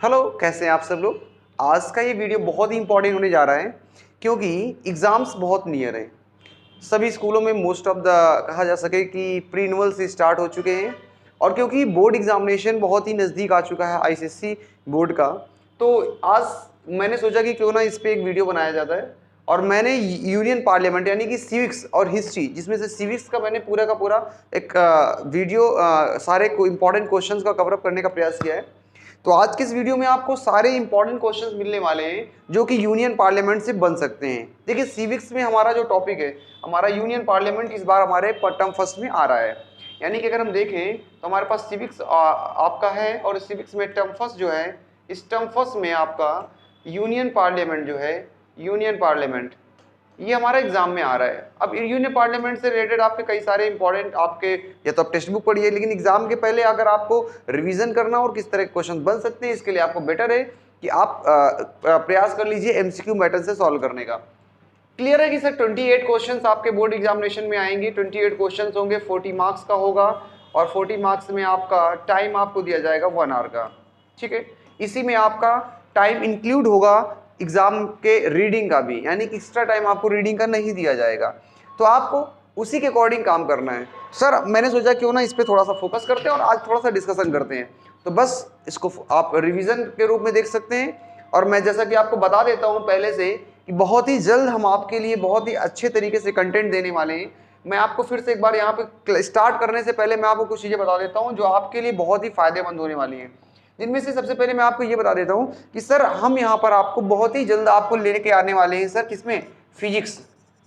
Hello, कैसे हैं आप सब लोग। आज का ये वीडियो बहुत ही इंपॉर्टेंट होने जा रहा है क्योंकि एग्ज़ाम्स बहुत नियर हैं। सभी स्कूलों में मोस्ट ऑफ द कहा जा सके कि प्री एनुअल से स्टार्ट हो चुके हैं और क्योंकि बोर्ड एग्जामिनेशन बहुत ही नज़दीक आ चुका है आईसीएसई बोर्ड का, तो आज मैंने सोचा कि क्यों ना इस पर एक वीडियो बनाया जाता है। और मैंने यूनियन पार्लियामेंट यानी कि सिविक्स और हिस्ट्री, जिसमें से सिविक्स का मैंने पूरा का पूरा एक वीडियो सारे इंपॉर्टेंट क्वेश्चंस का कवरअप करने का प्रयास किया है। तो आज के इस वीडियो में आपको सारे इंपॉर्टेंट क्वेश्चंस मिलने वाले हैं जो कि यूनियन पार्लियामेंट से बन सकते हैं। देखिए, सिविक्स में हमारा जो टॉपिक है, हमारा यूनियन पार्लियामेंट इस बार हमारे टर्म फर्स्ट में आ रहा है। यानी कि अगर हम देखें तो हमारे पास सिविक्स आपका है और सिविक्स में टर्म फर्स्ट जो है, इस टर्म फर्स्ट में आपका यूनियन पार्लियामेंट जो है, यूनियन पार्लियामेंट ये हमारा एग्जाम में आ रहा है। अब यूनियन पार्लियामेंट से रिलेटेड आपके कई सारे इंपॉर्टेंट आपके, या तो आप टेक्स्ट बुक पढ़िए, लेकिन एग्जाम के पहले अगर आपको रिवीजन करना और किस तरह के क्वेश्चन बन सकते हैं, इसके लिए आपको बेटर है कि आप प्रयास कर लीजिए एमसीक्यू मैटर से सॉल्व करने का। क्लियर है कि सर 28 क्वेश्चंस आपके बोर्ड एग्जामिनेशन में आएंगे। 28 क्वेश्चंस होंगे, 40 मार्क्स का होगा और 40 मार्क्स में आपका टाइम आपको दिया जाएगा 1 आवर का। ठीक है, इसी में आपका टाइम इंक्लूड होगा एग्जाम के रीडिंग का भी, यानी कि एक्स्ट्रा टाइम आपको रीडिंग का नहीं दिया जाएगा। तो आपको उसी के अकॉर्डिंग काम करना है। सर मैंने सोचा क्यों ना इस पर थोड़ा सा फोकस करते हैं और आज थोड़ा सा डिस्कशन करते हैं। तो बस इसको आप रिवीजन के रूप में देख सकते हैं। और मैं जैसा कि आपको बता देता हूँ पहले से कि बहुत ही जल्द हम आपके लिए बहुत ही अच्छे तरीके से कंटेंट देने वाले हैं। मैं आपको फिर से एक बार यहाँ पे स्टार्ट करने से पहले मैं आपको कुछ चीज़ें बता देता हूँ जो आपके लिए बहुत ही फायदेमंद होने वाली हैं। जिनमें से सबसे पहले मैं आपको ये बता देता हूँ कि सर हम यहाँ पर आपको बहुत ही जल्द आपको लेके आने वाले हैं सर किसमें, फिजिक्स।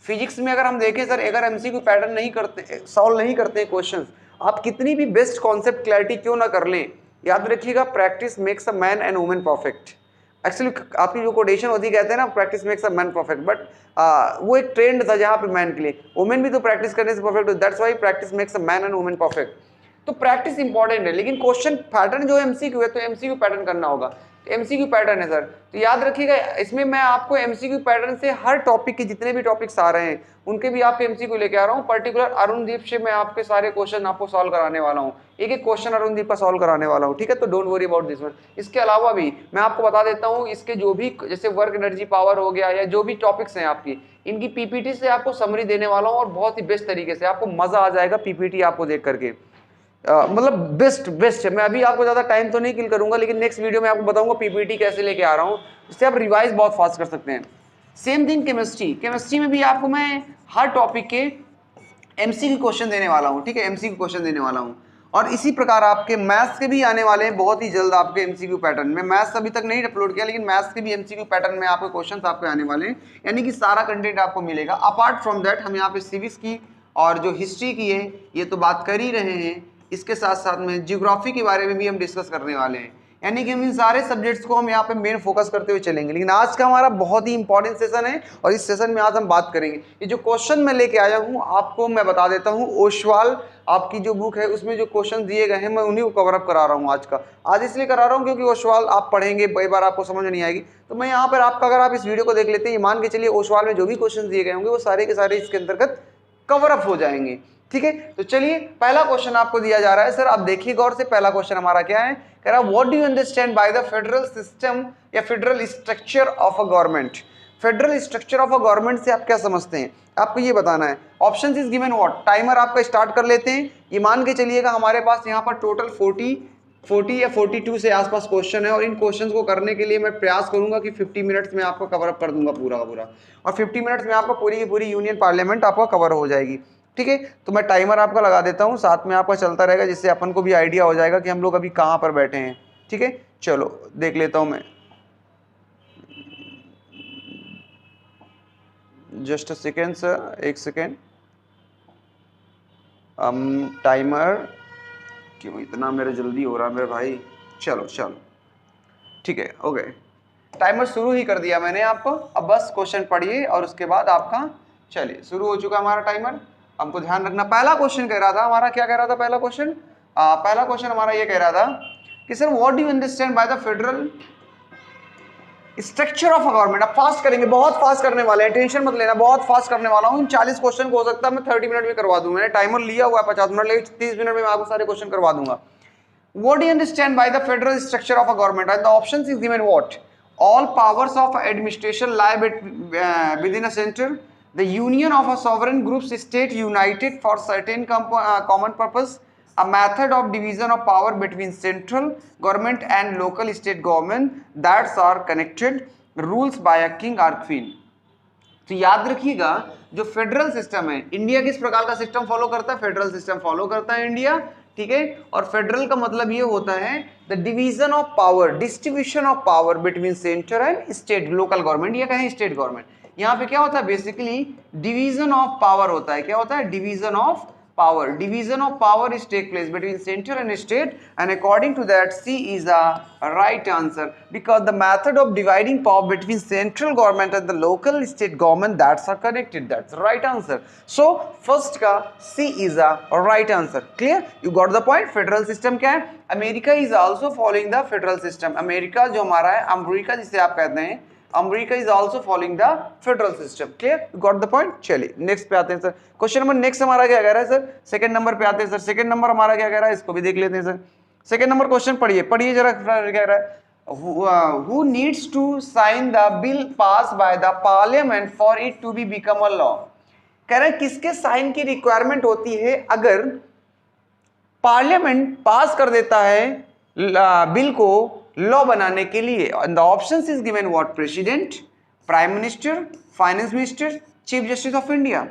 फिजिक्स में अगर हम देखें सर, अगर एमसीक्यू पैटर्न नहीं करते, सॉल्व नहीं करते क्वेश्चंस, आप कितनी भी बेस्ट कॉन्सेप्ट क्लैरिटी क्यों ना कर लें, याद रखिएगा practice makes a man and women perfect. Actually आपकी जो कोटेशन होती कहते हैं ना, practice makes a man perfect, but वो एक ट्रेंड था जहाँ पे मैन के लिए, वुमेन भी तो प्रैक्टिस करने से perfect, that's why practice makes a man and women perfect. तो प्रैक्टिस इंपॉर्टेंट है, लेकिन क्वेश्चन पैटर्न जो एमसीक्यू है तो एमसीक्यू पैटर्न करना होगा। तो एमसीक्यू पैटर्न है सर, तो याद रखिएगा इसमें मैं आपको एमसीक्यू पैटर्न से हर टॉपिक के जितने भी टॉपिक्स आ रहे हैं उनके भी आपके एमसीक्यू लेके आ रहा हूँ। पर्टिकुलर अरुणदीप से मैं आपके सारे क्वेश्चन आपको सॉल्व कराने वाला हूँ, एक एक क्वेश्चन अरुणदीप का सॉल्व कराने वाला हूँ। ठीक है, तो don't worry about this one. इसके अलावा भी मैं आपको बता देता हूँ इसके जो भी जैसे वर्क एनर्जी पावर हो गया या जो भी टॉपिक्स हैं आपकी, इनकी पीपीटी से आपको समरी देने वाला हूँ और बहुत ही बेस्ट तरीके से, आपको मजा आ जाएगा पीपीटी आपको देख करके। मतलब बेस्ट है। मैं अभी आपको ज़्यादा टाइम तो नहीं किल करूंगा, लेकिन नेक्स्ट वीडियो में आपको बताऊंगा पीपीटी कैसे लेके आ रहा हूँ, इससे आप रिवाइज बहुत फास्ट कर सकते हैं। सेम थिंग केमिस्ट्री में भी आपको मैं हर टॉपिक के एमसीक्यू क्वेश्चन देने वाला हूँ। ठीक है, एमसीक्यू क्वेश्चन देने वाला हूँ। और इसी प्रकार आपके मैथ्स के भी आने वाले हैं बहुत ही जल्द आपके एमसीक्यू पैटर्न में। मैथ्स अभी तक नहीं अपलोड किया, लेकिन मैथ्स के भी एमसीक्यू पैटर्न में आपके क्वेश्चंस आपके आने वाले हैं, यानी कि सारा कंटेंट आपको मिलेगा। अपार्ट फ्रॉम दैट हम यहाँ पे सिविक्स की और जो हिस्ट्री की है ये तो बात कर ही रहे हैं, इसके साथ साथ में ज्योग्राफी के बारे में भी हम डिस्कस करने वाले हैं। यानी कि हम इन सारे सब्जेक्ट्स को हम यहाँ पे मेन फोकस करते हुए चलेंगे। लेकिन आज का हमारा बहुत ही इंपॉर्टेंट सेशन है और इस सेशन में आज हम बात करेंगे, ये जो क्वेश्चन मैं लेके आया हूँ आपको मैं बता देता हूँ, ओशवाल आपकी जो बुक है उसमें जो क्वेश्चन दिए गए हैं मैं उन्हीं को कवर अप करा रहा हूँ। आज इसलिए करा रहा हूँ क्योंकि ओशवाल आप पढ़ेंगे कई बार आपको समझ नहीं आएगी, तो मैं यहाँ पर आपका, अगर आप इस वीडियो को देख लेते हैं, मान के चलिए ओशवाल में जो भी क्वेश्चन दिए गए होंगे वो सारे के सारे इसके अंतर्गत कवर अप हो जाएंगे। ठीक है, तो चलिए पहला क्वेश्चन आपको दिया जा रहा है सर, आप देखिए गौर से। पहला क्वेश्चन हमारा क्या है, कह रहा what do you understand by the federal system या federal structure of a government. Federal structure of a government से आप क्या समझते हैं, आपको ये बताना है। Option is given what, timer आपका स्टार्ट कर लेते हैं। ये मान के चलिएगा हमारे पास यहाँ पर टोटल 40 या 42 से आसपास क्वेश्चन है और इन क्वेश्चंस को करने के लिए मैं प्रयास करूंगा कि 50 मिनट्स में आपको कवर अप कर दूंगा पूरा का पूरा, और 50 मिनट्स में आपका पूरी की पूरी यूनियन पार्लियामेंट आपका कवर हो जाएगी। ठीक है, तो मैं टाइमर आपका लगा देता हूँ, साथ में आपका चलता रहेगा, जिससे अपन को भी आइडिया हो जाएगा कि हम लोग अभी कहाँ पर बैठे हैं। ठीक है, चलो देख लेता हूँ मैं, जस्ट अ सेकेंड सर, एक सेकेंड। टाइमर क्यों इतना मेरे जल्दी हो रहा है मेरे भाई, चलो ठीक है, ओके, टाइमर शुरू ही कर दिया मैंने आपको। अब बस क्वेश्चन पढ़िए और उसके बाद आपका, चलिए शुरू हो चुका हमारा टाइमर। हमको ध्यान रखना, पहला क्वेश्चन कह रहा था हमारा, क्या कह रहा था पहला क्वेश्चन हमारा ये कह रहा था कि sir what do you understand by the federal structure of a government. अब फास्ट करेंगे, बहुत फास्ट करने वाले हैं, टेंशन मत लेना, बहुत फास्ट करने वाला हूँ। 40 क्वेश्चन को हो सकता है मैं 30 मिनट में करवा दूँ, मैंने टाइमर लिया हुआ है 50 मिनट, लेकिन 30 मिनट में मैं आपको सारे क्वेश्चन करवा दूंगा। What do you understand by the federal structure of a government? And the options is given what? All powers of administration lie within a center. The union of a sovereign groups state united for certain common purpose. A method of division of power between central government and local state government that are connected. Rules by a king or queen. तो याद रखिएगा जो federal system है, India किस प्रकार का system follow करता है? फेडरल सिस्टम फॉलो करता है इंडिया, ठीक है। और फेडरल का मतलब ये होता है the division of power, distribution of power between centre and state, local government या कहें स्टेट गवर्नमेंट। यहाँ पे क्या होता है? बेसिकली डिवीजन ऑफ पावर होता है। क्या होता है? Division of power. Division of power is take place between center and state, and according to that C is a right answer, because the method of dividing power between central government and the local state government that's are connected. That's the right answer. So first का C is a right answer. Clear? You got the point? Federal system क्या है? America is also following the federal system. America जो हमारा है, America जिसे आप कहते हैं, America is also following the federal system. Clear? Got the point. चलिए नेक्स्ट पे आते हैं सर। क्वेश्चन नंबर नेक्स्ट हमारा क्या कह रहा है सर? सेकंड नंबर पे आते हैं सर। सेकंड नंबर हमारा क्या कह रहा है, इसको भी देख लेते हैं सर। सेकंड नंबर क्वेश्चन पढ़िए जरा, क्या कह रहा है? Who needs to sign the bill pass by the parliament for it to be become a law. कह रहे हैं किसके साइन की रिक्वायरमेंट होती है अगर पार्लियामेंट पास कर देता है बिल को लॉ बनाने के लिए? The options is given what? President, prime minister, finance minister, chief justice of India.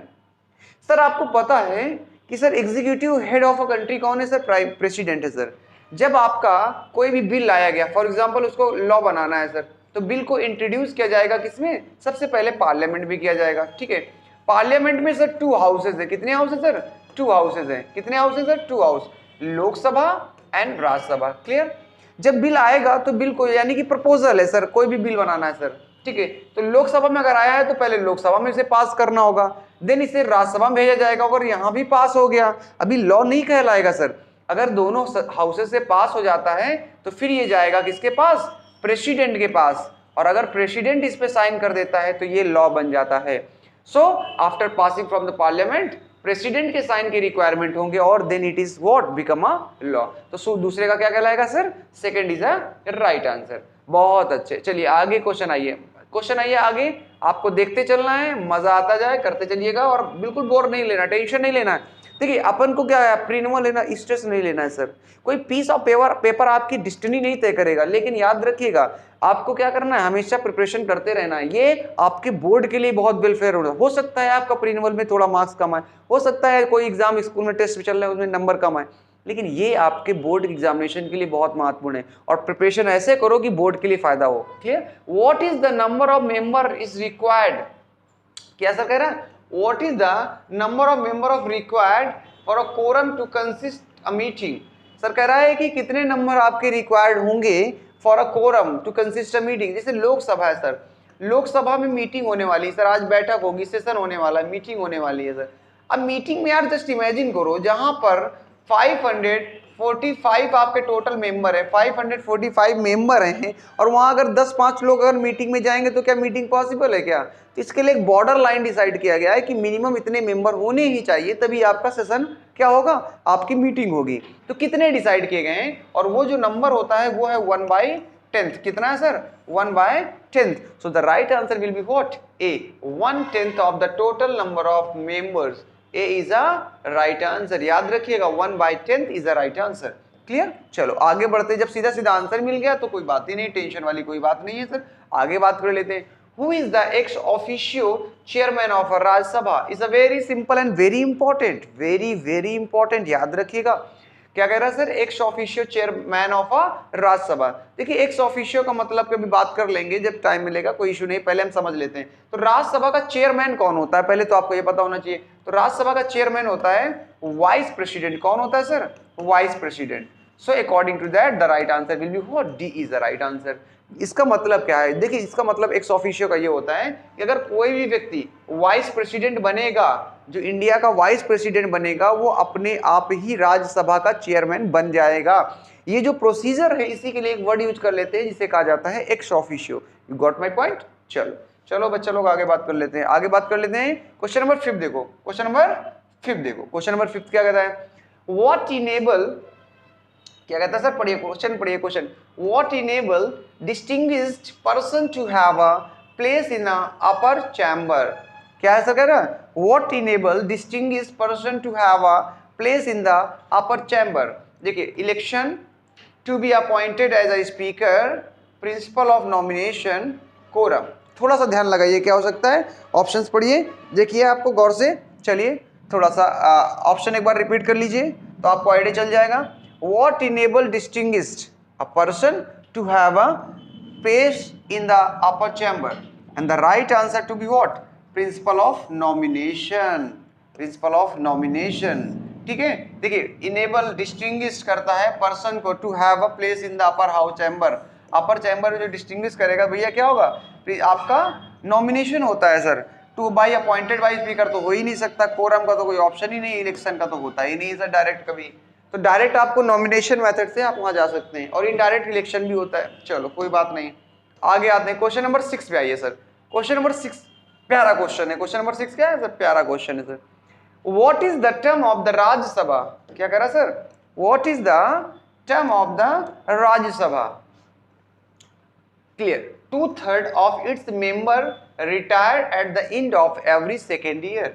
Sir आपको पता है कि sir executive head of a country कौन है सर? प्रेसिडेंट है सर। जब आपका कोई भी बिल लाया गया, फॉर एग्जांपल उसको लॉ बनाना है सर, तो बिल को इंट्रोड्यूस किया जाएगा किसमें? सबसे पहले पार्लियामेंट में किया जाएगा, ठीक है। पार्लियामेंट में सर 2 हाउसेज है। कितने हाउसेज सर? 2 हाउसेज है। कितने houses sir? 2 house, Lok Sabha and Rajya Sabha. Clear? जब बिल आएगा तो बिल को, यानी कि प्रपोजल है सर, कोई भी बिल बनाना है सर, ठीक है, तो लोकसभा में अगर आया है तो पहले लोकसभा में इसे पास करना होगा, देन इसे राज्यसभा में भेजा जाएगा। अगर यहाँ भी पास हो गया, अभी लॉ नहीं कहलाएगा सर। अगर दोनों हाउसेस से पास हो जाता है तो फिर ये जाएगा किसके पास? प्रेसिडेंट के पास। और अगर प्रेसिडेंट इस पे साइन कर देता है तो ये लॉ बन जाता है। So after passing from the parliament, president के साइन की रिक्वायरमेंट होंगे और then it is what? Become a law. तो दूसरे का क्या कहलाएगा sir? Second is a right answer. बहुत अच्छे। चलिए आगे क्वेश्चन आइए आगे। आपको देखते चलना है, मजा आता जाए, करते चलिएगा और बिल्कुल बोर नहीं लेना, टेंशन नहीं लेना है। देखिए अपन को क्या है, प्रीनोवा लेना, स्ट्रेस नहीं लेना है सर। कोई पीस ऑफ पेपर आपकी डिस्टिनी नहीं तय करेगा, लेकिन याद रखिएगा आपको क्या करना है, हमेशा प्रिपरेशन करते रहना है। ये आपके बोर्ड के लिए बहुत वेलफेयर हो सकता है आपका प्रीनोवल में थोड़ा मार्क्स कम आए, हो सकता है कोई एग्जाम स्कूल में टेस्ट चल रहा है उसमें नंबर कम आए, लेकिन ये आपके बोर्ड एग्जामिनेशन के लिए बहुत महत्वपूर्ण है। और प्रिपरेशन ऐसे करो कि बोर्ड के लिए फायदा हो। Clear? What is the number of member is required? क्या सर कह रहा है? What is the number of member of required for a quorum to consist a meeting? Sir कह रहा है कि कितने नंबर आपके रिक्वायर्ड होंगे for a quorum to consist a meeting. जैसे लोकसभा है सर, लोकसभा में मीटिंग होने वाली है सर, आज बैठक होगी, सेशन होने वाला है, मीटिंग होने वाली है सर। अब मीटिंग में यार जस्ट इमेजिन करो, जहां पर 545 आपके टोटल मेंबर है, 545 मेंबर हैं, और वहां अगर 10-5 लोग अगर मीटिंग में जाएंगे तो क्या मीटिंग पॉसिबल है क्या? तो इसके लिए एक बॉर्डर लाइन डिसाइड किया गया है कि मिनिमम इतने मेंबर होने ही चाहिए, तभी आपका सेशन क्या होगा, आपकी मीटिंग होगी। तो कितने डिसाइड किए गए हैं, और वो जो नंबर होता है वो है 1/10। कितना है sir? 1/10। So the right answer will be what? A, 1/10 of the total number of members. A is a right answer. याद रखिएगा 1/10 is a right answer. Clear? चलो आगे बढ़ते। जब सीधा सीधा आंसर मिल गया तो कोई बात ही नहीं, टेंशन वाली कोई बात नहीं है सर। आगे बात कर लेते हैं। Who is the ex officio chairman of a Rajya Sabha? Is a very simple and very important, very important। याद रखिएगा क्या कह रहा है sir? Ex officio chairman of a Rajya Sabha. देखिए एक्स ऑफिशियो का मतलब कभी बात कर लेंगे जब टाइम मिलेगा, कोई इशू नहीं, पहले हम समझ लेते हैं। तो राज्यसभा का चेयरमैन कौन होता है, पहले तो आपको ये पता होना चाहिए। तो राज्यसभा का चेयरमैन होता है वाइस प्रेसिडेंट। कौन होता है sir? Vice president. So according to that the right answer will be what? D is the right answer. इसका मतलब क्या है? देखिए इसका मतलब एक्स ऑफिशियो का ये होता है कि अगर कोई भी व्यक्ति वाइस प्रेसिडेंट बनेगा, जो इंडिया का वाइस प्रेसिडेंट बनेगा, वो अपने आप ही राज्यसभा का चेयरमैन बन जाएगा। ये जो प्रोसीजर है इसी के लिए एक वर्ड यूज कर लेते हैं जिसे कहा जाता है ex officio. You got my point? चलो बच्चा लोग आगे बात कर लेते हैं। क्वेश्चन नंबर 5 देखो। क्वेश्चन नंबर 5 क्या कहता है? व्हाट इनेबल क्या कहता है सर, पढ़िए क्वेश्चन, पढ़िए question. What enable distinguished person to have a place in a upper chamber. क्या है सर कह रहा है, what enable distinguished person to have a place in the upper chamber. देखिए, election, to be appointed as a speaker, principal of nomination, quorum. थोड़ा सा ध्यान लगाइए क्या हो सकता है, ऑप्शंस पढ़िए, देखिए आपको गौर से। चलिए थोड़ा सा ऑप्शन एक बार रिपीट कर लीजिए तो आपको आइडिया चल जाएगा। What enable distinguished a person to have a place in the upper chamber, and the right answer to be what, principle of nomination, principle of nomination. ठीक है, देखिए इनेबल डिस्टिंग्विश करता है पर्सन को to have a place in the upper house chamber. Upper chamber में जो distinguish करेगा भैया क्या होगा, आपका नॉमिनेशन होता है sir. Two by appointed by speaker तो हो ही नहीं सकता, कोरम का तो कोई ऑप्शन ही नहीं, इलेक्शन का तो होता ही नहीं सर डायरेक्ट कभी। तो डायरेक्ट आपको नॉमिनेशन मेथड से आप वहां जा सकते हैं, और इनडायरेक्ट इलेक्शन भी होता है। चलो कोई बात नहीं, आगे आते हैं क्वेश्चन नंबर 6 पे आइए सर। क्वेश्चन नंबर 6 प्यारा क्वेश्चन है। क्वेश्चन नंबर 6 क्या है सर, प्यारा क्वेश्चन है sir. What is the term of the Rajya Sabha? क्या कह रहा sir, What is the term of the Rajya Sabha? Clear. 2/3 of its member retire at the end of every second year.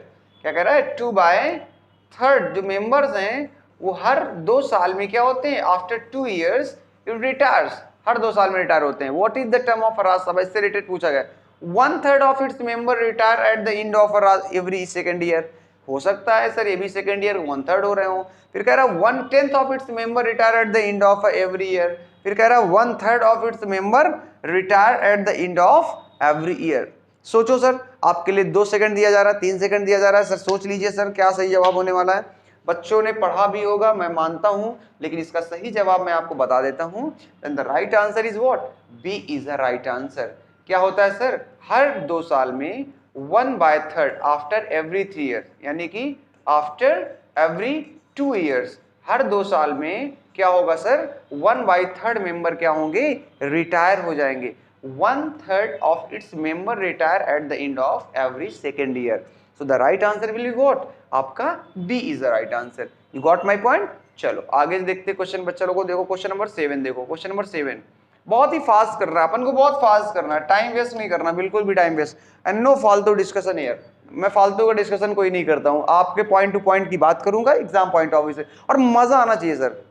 क्या कह रहा है, 2/3 जो members हैं वो हर 2 साल में क्या होते हैं, आफ्टर 2 years it retires, हर 2 साल में रिटायर होते हैं। What is the term of राज्य सभा, इससे रिलेटेड पूछा गया। 1/3 of its member retire at the end of every second year, हो सकता है सर ये भी सेकेंड ईयर 1/3 हो रहे हो। फिर कह रहा है 1/10 of its member retire at the end of every year. फिर कह रहा है 1/3 of its member retire at the end of every year. सोचो सर, आपके लिए 2 सेकंड दिया जा रहा है, 3 सेकंड दिया जा रहा है सर, सोच लीजिए सर क्या सही जवाब होने वाला है। बच्चों ने पढ़ा भी होगा मैं मानता हूं, लेकिन इसका सही जवाब मैं आपको बता देता हूं। Then the right answer is what, B is the right answer. क्या होता है सर, हर 2 साल में 1/3 आफ्टर एवरी 3 ईयर, यानी कि आफ्टर एवरी 2 ईयर्स, हर 2 साल में क्या होगा सर, 1/3 मेंबर क्या होंगे, रिटायर हो जाएंगे। 1/3 of its member retire at the end of every second year. So the right answer will be what, आपका B is the right answer. You got my point. चलो आगे देखते क्वेश्चन, बच्चा लोगों को देखो क्वेश्चन नंबर 7 देखो। क्वेश्चन नंबर 7 बहुत ही फास्ट कर रहा है, अपन को बहुत फास्ट करना है, टाइम वेस्ट नहीं करना, बिल्कुल भी टाइम वेस्ट, एंड नो फालतू डिस्कशन हियर। मैं फालतू का डिस्कशन कोई नहीं करता हूं, आपके पॉइंट टू पॉइंट की बात करूंगा एग्जाम पॉइंट ऑफ व्यू से, और मजा आना चाहिए सर,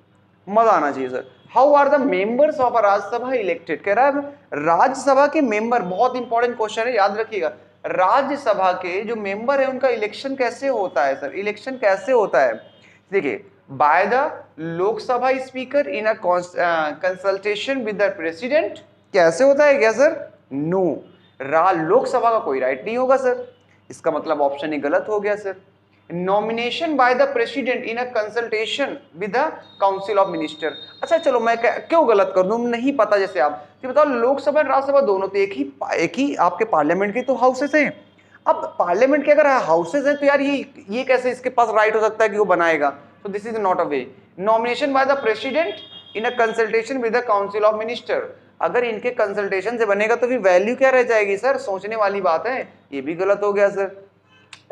मजा आना चाहिए sir. How are the members of a Rajya Sabha elected, कह रहा है राज्यसभा के मेंबर, बहुत इंपॉर्टेंट क्वेश्चन है याद रखिएगा। राज्यसभा के जो मेंबर है उनका इलेक्शन कैसे होता है सर, इलेक्शन कैसे होता है। देखिए, by the Lok Sabha speaker in a consultation with the president, कैसे होता है क्या सर, नो, लोकसभा का कोई राइट नहीं होगा सर, इसका मतलब ऑप्शन ही गलत हो गया sir. Nomination bye the president in a consultation with the council of minister. अच्छा चलो मैं क्यों गलत कर दूं, नहीं पता जैसे आप तो बताओ, लोकसभा राज्यसभा दोनों तो एक ही आपके पार्लियामेंट के तो हाउसेस हैं। अब पार्लियामेंट के अगर हाउसेस हैं तो यार ये कैसे इसके पास राइट हो सकता है कि वो बनाएगा, so this is not a way. Nomination by the president in a consultation with the council of minister, अगर इनके कंसल्टेशन से बनेगा तो फिर वैल्यू क्या रह जाएगी सर, सोचने वाली बात है, ये भी गलत हो गया sir.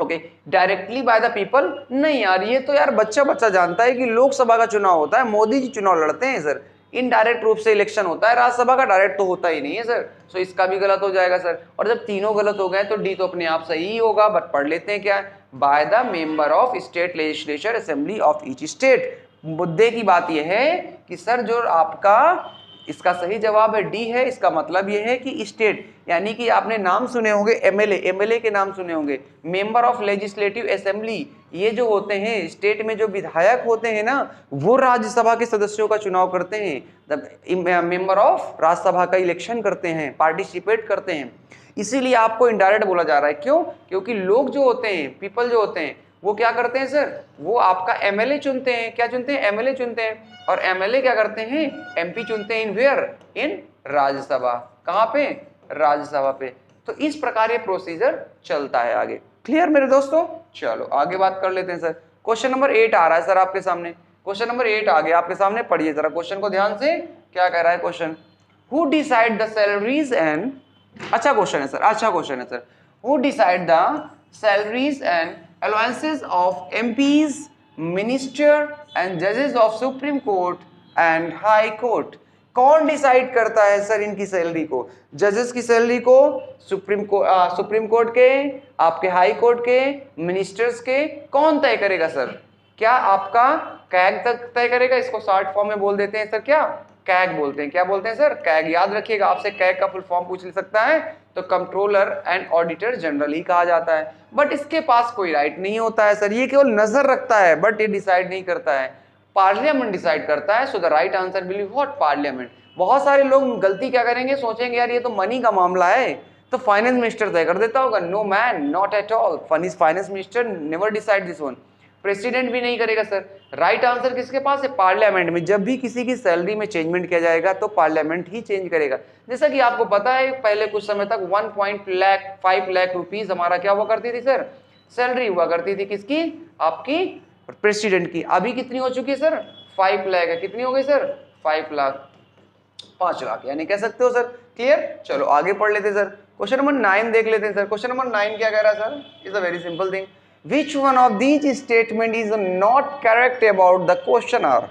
Okay, directly by the people, नहीं यार ये तो यार बच्चा बच्चा जानता है कि लोकसभा का चुनाव होता है, मोदी जी चुनाव लड़ते हैं सर, इनडायरेक्ट रूप से इलेक्शन होता है, राज्यसभा का डायरेक्ट तो होता ही नहीं है सर, सो इसका भी गलत हो जाएगा सर। और जब तीनों गलत हो गए तो डी तो अपने आप सही ही होगा, बट पढ़ लेते हैं क्या, by the member of state legislature assembly of each state. मुद्दे की बात यह है कि सर जो आपका इसका सही जवाब है डी है, इसका मतलब यह है कि स्टेट, यानी कि आपने नाम सुने होंगे एमएलए के नाम सुने होंगे, मेंबर ऑफ लेजिस्लेटिव असेंबली, ये जो होते हैं स्टेट में जो विधायक होते हैं ना, वो राज्यसभा के सदस्यों का चुनाव करते हैं, मेंबर ऑफ राज्यसभा का इलेक्शन करते हैं, पार्टिसिपेट करते हैं। इसीलिए आपको इनडायरेक्ट बोला जा रहा है, क्यों, क्योंकि लोग जो होते हैं, पीपल जो होते हैं, वो क्या करते हैं सर, वो आपका एमएलए चुनते हैं, क्या चुनते हैं, एमएलए चुनते हैं, और एमएलए क्या करते हैं, एमपी चुनते हैं, इन वेयर, इन राज्यसभा, कहाँ पे, राज्यसभा पे। तो इस प्रकार ये प्रोसीजर चलता है आगे। क्लियर मेरे दोस्तों, चलो आगे बात कर लेते हैं सर। क्वेश्चन नंबर 8 आ रहा है सर आपके सामने, क्वेश्चन नंबर 8 आ गया आपके सामने, पढ़िए जरा क्वेश्चन को ध्यान से, क्या कह रहा है question, who decide the salaries and, अच्छा क्वेश्चन है सर, अच्छा क्वेश्चन है sir, who decide the salaries and allowances of MPs, minister and judges of Supreme Court and high court. कौन डिसाइड करता है सर इनकी सैलरी को? जजेस की सैलरी को सुप्रीम कोर्ट के, आपके हाई कोर्ट के, मिनिस्टर्स के, कौन तय करेगा सर? क्या आपका कैग तक तय करेगा? इसको शॉर्ट फॉर्म में बोल देते हैं सर, क्या कैग बोलते हैं। क्या बोलते हैं सर? कैग। याद रखिएगा, आपसे कैग का फुल फॉर्म पूछ सकता है तो कंट्रोलर एंड ऑडिटर जनरल ही कहा जाता है। बट इसके पास कोई राइट नहीं होता है सर, ये केवल नजर रखता है बट ये डिसाइड नहीं करता है। पार्लियामेंट डिसाइड करता है। So the right answer will be what? Parliament. बहुत सारे लोग गलती क्या करेंगे, सोचेंगे यार ये तो मनी का मामला है तो फाइनेंस मिनिस्टर तय कर देता होगा। No man, not at all. Finance minister never decide this one. President भी नहीं करेगा सर। राइट आंसर किसके पास है? पार्लियामेंट में। जब भी किसी की सैलरी में चेंजमेंट किया जाएगा तो पार्लियामेंट ही चेंज करेगा। जैसा कि आपको पता है पहले कुछ समय तक 1.5 लाख रुपीस हमारा क्या हुआ करती थी सर? सैलरी हुआ करती थी। किसकी? आपकी प्रेसिडेंट की। अभी कितनी हो चुकी है सर? 5 लाख है। कितनी हो गई सर? 5 लाख, 5 लाख यानी कह सकते हो सर। क्लियर? चलो आगे पढ़ लेते सर। क्वेश्चन नंबर 9 देख लेते हैं सर। क्वेश्चन नंबर 9 क्या कह रहा है sir? Is a very simple thing. Which one of these statement is not correct about the question R?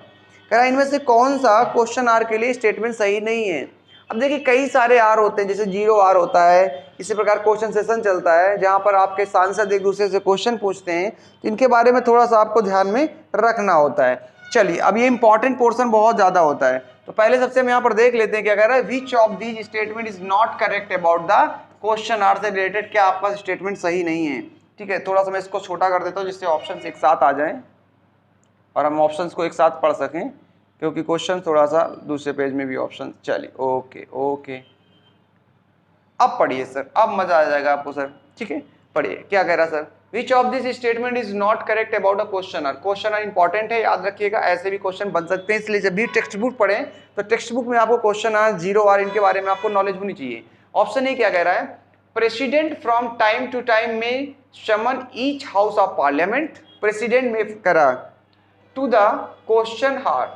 कह रहा है इनमें से कौन सा क्वेश्चन आर के लिए स्टेटमेंट सही नहीं है। अब देखिए कई सारे आर होते हैं, जैसे 0 आर होता है। इसी प्रकार क्वेश्चन सेशन चलता है जहां पर आपके सांसद एक दूसरे से क्वेश्चन पूछते हैं, तो इनके बारे में थोड़ा सा आपको ध्यान में रखना होता है। चलिए अब ये इंपॉर्टेंट पोर्शन बहुत ज्यादा होता है, तो पहले सबसे हम यहाँ पर देख लेते हैं क्या कह रहा है। Which of these statement is not correct about the question R से रिलेटेड? क्या आपका स्टेटमेंट सही नहीं है? ठीक है, थोड़ा सा मैं इसको छोटा कर देता हूँ जिससे ऑप्शंस एक साथ आ जाएं और हम ऑप्शंस को एक साथ पढ़ सकें, क्योंकि क्वेश्चन थोड़ा सा दूसरे पेज में भी ऑप्शन। चलिए ओके ओके, अब पढ़िए सर, अब मजा आ जाएगा आपको सर। ठीक है, पढ़िए क्या कह रहा sir. Which of this statement is not correct about a question R? Question R important है, याद रखिएगा, ऐसे भी क्वेश्चन बन सकते हैं, इसलिए जब भी टेक्स्ट बुक पढ़ें तो टेक्स्ट बुक में आपको क्वेश्चन आर, 0 आर, इनके बारे में आपको नॉलेज होनी चाहिए। ऑप्शन ए क्या कह रहा है? President from time to time may summon each house of parliament. President may करा टू द क्वेश्चन हार,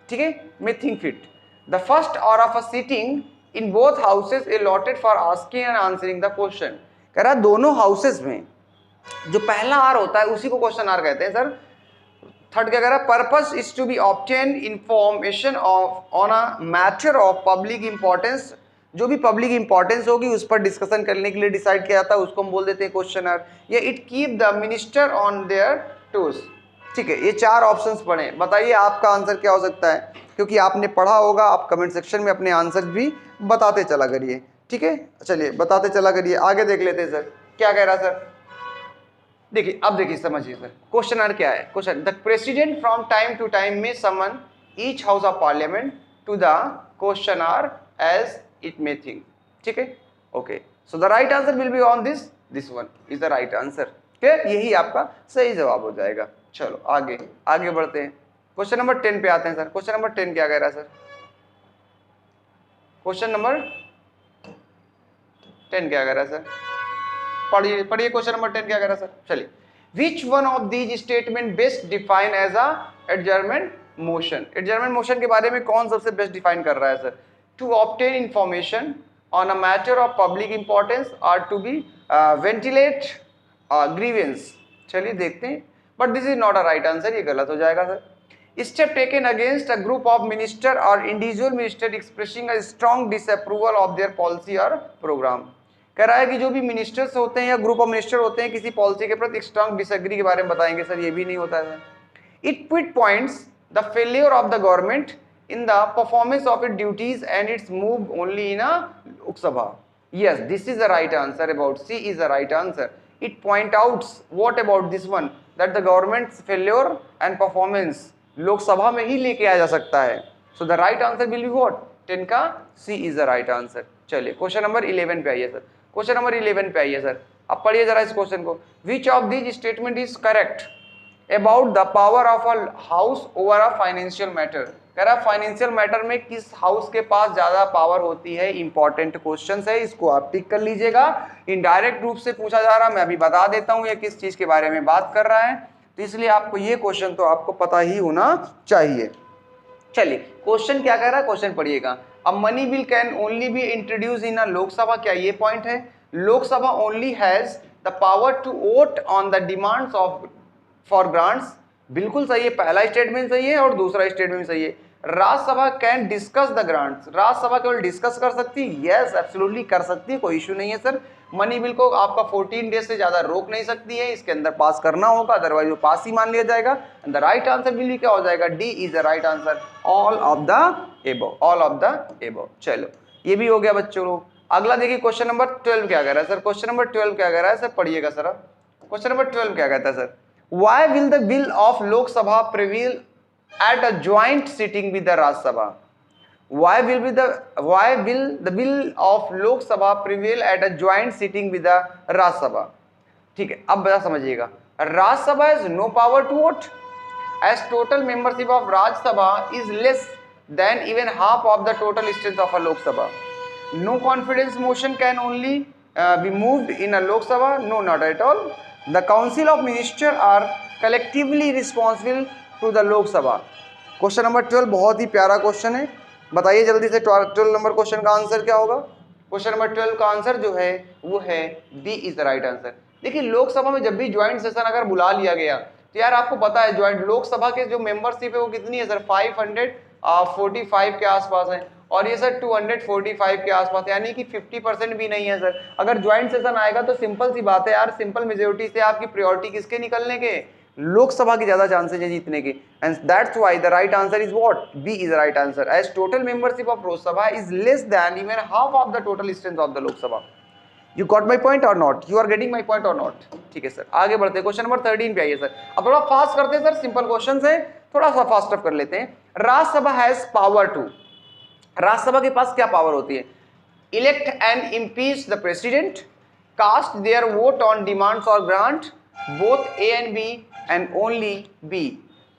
ठीक है, may think fit the first hour of a sitting in both houses allotted for asking and answering the question. कह रहा दोनों houses में जो पहला are होता है उसी को क्वेश्चन आर कहते हैं सर। थर्ड क्या कह रहा है? Purpose is to be obtain information of on a matter of public importance. जो भी पब्लिक इंपॉर्टेंस होगी उस पर डिस्कशन करने के लिए डिसाइड किया जाता है, उसको हम बोल देते हैं क्वेश्चन आर। या it keep the minister on their toes. ठीक है, ये 4 ऑप्शंस पढ़े, बताइए आपका आंसर क्या हो सकता है? क्योंकि आपने पढ़ा होगा, आप कमेंट सेक्शन में अपने आंसर भी बताते चला करिए। ठीक है, चलिए बताते चला करिए। आगे देख लेते हैं सर क्या कह रहा सर। देखिए अब देखिए समझिए सर, क्वेश्चन आर क्या है। Question, the president from time to time may summon each house of parliament to the question hour as it may think. ठीक है, okay, so the right answer will be on this one is the right answer. यही आपका सही जवाब हो जाएगा। चलो आगे आगे बढ़ते हैं, क्वेश्चन नंबर 10 पे आते हैं सर। क्वेश्चन नंबर 10 क्या कह रहा है सर? क्वेश्चन नंबर 10 क्या कह रहा है सर? पढ़िए पढ़िए, क्वेश्चन नंबर 10 क्या कह रहा है सर? चलिए, which one of these statement best define as a adjournment motion? Adjournment motion के बारे में कौन सबसे बेस्ट डिफाइन कर रहा है sir? To obtain information on a matter of public importance और टू बी वेंटिलेट ग्रीवेंस। चलिए देखते हैं, but this is not a right answer, ये गलत हो जाएगा sir. Step taken against a group of minister और individual minister expressing a strong disapproval of their policy और प्रोग्राम। कह रहा है कि जो भी मिनिस्टर्स होते हैं या ग्रुप ऑफ मिनिस्टर होते हैं किसी पॉलिसी के प्रति स्ट्रॉन्ग डिसएग्री के बारे में बताएंगे सर, ये भी नहीं होता है। It quit points the failure of the government in the performance of its duties and its move only in a Lok Sabha. Yes, this is the right answer. About C is the right answer. It point out what about this one, that the government's failure and performance Lok Sabha में ही लेके आ जा सकता है। So the right answer will be what? 10 का C is the right answer. चलिए question number 11 पे आइए sir. Question number 11 पे आइए सर, अब पढ़िए जरा इस क्वेश्चन को। Which of these statement is correct about the power of a house over a financial matter? कह रहा फाइनेंशियल मैटर में किस हाउस के पास ज्यादा पावर होती है? इंपॉर्टेंट क्वेश्चन है, इसको आप टिक कर लीजिएगा। इनडायरेक्ट रूप से पूछा जा रहा है, मैं अभी बता देता हूं ये किस चीज के बारे में बात कर रहा है, तो इसलिए आपको ये क्वेश्चन तो आपको पता ही होना चाहिए। चलिए क्वेश्चन क्या कह रहा है, क्वेश्चन पढ़िएगा। A money bill can only be introduce in a Lok Sabha, क्या ये पॉइंट है? Lok Sabha only has the power to vote on the demands of for grants बिल्कुल सही है, पहला स्टेटमेंट सही है और दूसरा स्टेटमेंट सही है। Rajya Sabha can discuss the grants, Rajya Sabha केवल डिस्कस कर सकती है, यस एब्सोल्युटली कर सकती है, कोई इशू नहीं है सर। मनी बिल को आपका 14 डेज से ज्यादा रोक नहीं सकती है, इसके अंदर पास करना होगा, अदरवाइज वो पास ही मान लिया जाएगा। द राइट आंसर बिल्ली क्या हो जाएगा, D is the right answer, all of the above, all of the above. चलो ये भी हो गया बच्चों लोग। अगला देखिए क्वेश्चन नंबर 12 क्या कह रहा है सर, क्वेश्चन नंबर 12 क्या कह रहा है सर, पढ़िएगा सर। क्वेश्चन नंबर 12 क्या कहता है sir, why will the bill of Lok Sabha prevail at a joint sitting with the Rajya Sabha? Why will the bill of Lok Sabha prevail at a joint sitting with the Rajya Sabha? ठीक है, अब बता समझिएगा, Rajya Sabha has no power to vote as total membership of Rajya Sabha is less than even half of the total strength of a Lok Sabha. No confidence motion can only be moved in a Lok Sabha. No, not at all. The Council of Ministers are collectively responsible to the Lok Sabha. Question number 12 बहुत ही प्यारा question है, बताइए जल्दी से 12 number question का answer क्या होगा। Question number 12 का आंसर जो है वो है B is the right answer. देखिए लोकसभा में जब भी ज्वाइंट सेशन अगर बुला लिया गया तो यार आपको पता है ज्वाइंट लोकसभा के जो मेंबरशिप है वो कितनी है सर, 545 के आसपास है, और ये सर 245 के आसपास, यानी कि 50% भी नहीं है सर। अगर ज्वाइंट सेशन आएगा तो सिंपल सी बात है यार, सिंपल मेजोरिटी से आपकी प्रायोरिटी किसके निकलने के, लोकसभा की ज्यादा चांसेस है जीतने के, and that's why the right answer is what, B is the right answer, as total membership of Lok Sabha is less than even half of the total strength of the Lok Sabha. You got my point or not, you are getting my point or not. ठीक है sir, आगे बढ़ते हैं, question number 13 पे आइए sir. अब थोड़ा fast करते हैं सर, सिंपल क्वेश्चन है, थोड़ा सा फास्ट अप कर लेते हैं। Rajya Sabha has power to, Rajya Sabha के पास क्या पावर होती है, elect and impeach the president, cast their vote on demands और grant, both A and B and only B.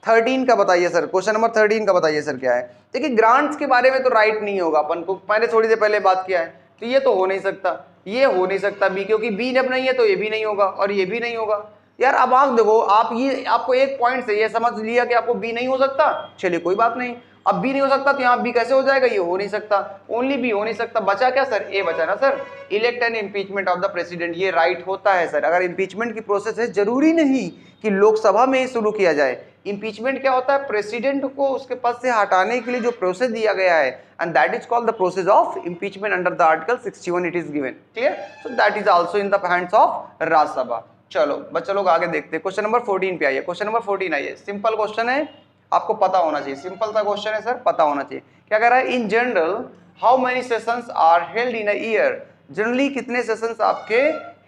13 का बताइए सर, क्वेश्चन नंबर 13 का बताइए सर क्या है। देखिए ग्रांट्स के बारे में तो राइट नहीं होगा, अपन को मैंने थोड़ी देर पहले बात किया है, तो ये तो हो नहीं सकता, ये हो नहीं सकता बी, क्योंकि बी जब नहीं है तो ये भी नहीं होगा और ये भी नहीं होगा। यार अब आप देखो, आप ये आपको एक पॉइंट से ये समझ लिया कि आपको बी नहीं हो सकता, चलिए कोई बात नहीं, अब बी नहीं हो सकता तो यहाँ बी कैसे हो जाएगा, ये हो नहीं सकता, ओनली बी हो नहीं सकता, बचा क्या सर, ए बचा ना sir, elect and impeachment of the president, ये राइट होता है सर। अगर इम्पीचमेंट की प्रोसेस है, जरूरी नहीं कि लोकसभा में ही शुरू किया जाए। इम्पीचमेंट क्या होता है, प्रेसिडेंट को उसके पद से हटाने के लिए जो प्रोसेस दिया गया है, and that is called the process of impeachment under the article 61 it is given, clear, so that is also in the hands of Rajya Sabha. चलो बच्चा लोग आगे देखते हैं, क्वेश्चन नंबर 14 पे आइए, क्वेश्चन नंबर 14 आइए, सिंपल क्वेश्चन है, आपको पता होना चाहिए, सिंपल सा क्वेश्चन है सर, पता होना चाहिए। क्या कह रहा है, in general how many sessions are held in a year, generally कितने सेशंस आपके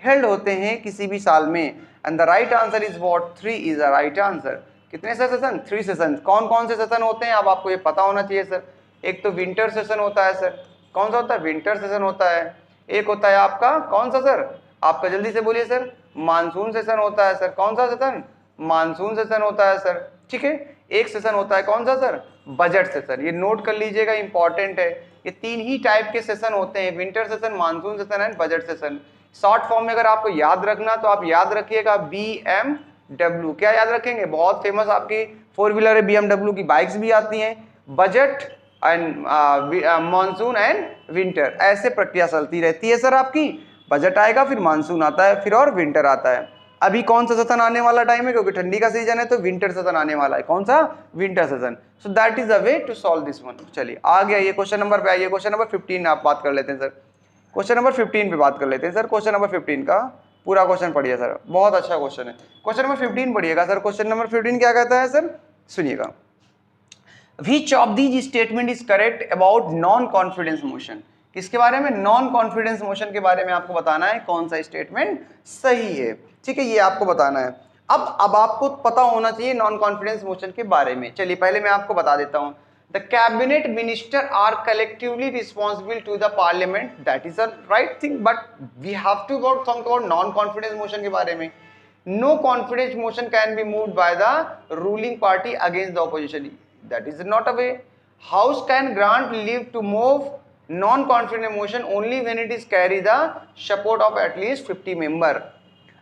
हेल्ड होते हैं किसी भी साल में, and the right answer is what, 3 is the right answer. कितने सेशन, 3 सेशन। कौन कौन से सेशन होते हैं, अब आपको ये पता होना चाहिए सर। एक तो विंटर सेशन होता है सर, कौन सा होता है, विंटर सेशन होता है। एक होता है आपका कौन सा सर, आपका जल्दी से बोलिए सर, मानसून सेशन होता है सर, कौन सा सेशन, मानसून सेशन होता है सर, ठीक है। एक सेशन होता है कौन सा सर, बजट सेशन, ये नोट कर लीजिएगा, इंपॉर्टेंट है। ये 3 ही टाइप के सेशन होते हैं, winter session, monsoon session and budget session. Short form में अगर आपको याद रखना तो आप याद रखिएगा BMW, क्या याद रखेंगे, बहुत फेमस आपकी 4 व्हीलर है BMW की, बाइक्स भी आती हैं, budget and monsoon and winter, ऐसे प्रक्रिया चलती रहती है सर आपकी। बजट आएगा, फिर मानसून आता है, फिर और विंटर आता है। अभी कौन सा सेशन आने वाला टाइम है, क्योंकि ठंडी का सीजन है तो विंटर सेशन आने वाला है, कौन सा, winter session. So that is a way to solve this one. चलिए आगे आइए, क्वेश्चन नंबर पे आइए, क्वेश्चन नंबर 15 आप बात कर लेते हैं सर, क्वेश्चन नंबर 15 पे बात कर लेते हैं सर। क्वेश्चन नंबर 15 का पूरा क्वेश्चन पढ़िए सर, बहुत अच्छा क्वेश्चन है, क्वेश्चन नंबर 15 पढ़िएगा सर। क्वेश्चन नंबर 15 क्या कहता है सर, सुनिएगा, Which of these statement is correct about non confidence motion? किसके बारे में, नॉन कॉन्फिडेंस मोशन के बारे में आपको बताना है, कौन सा स्टेटमेंट सही है, ठीक है, ये आपको बताना है। अब आपको पता होना चाहिए नॉन कॉन्फिडेंस मोशन के बारे में। चलिए पहले मैं आपको बता देता हूं, the cabinet minister are collectively responsible to the parliament, that is the right thing, but we have to talk about non confidence motion के बारे में। No confidence motion can be moved by the ruling party against the opposition, that is not a way. House can grant leave to move non-confident motion only when it is carry the support of at least 50 member.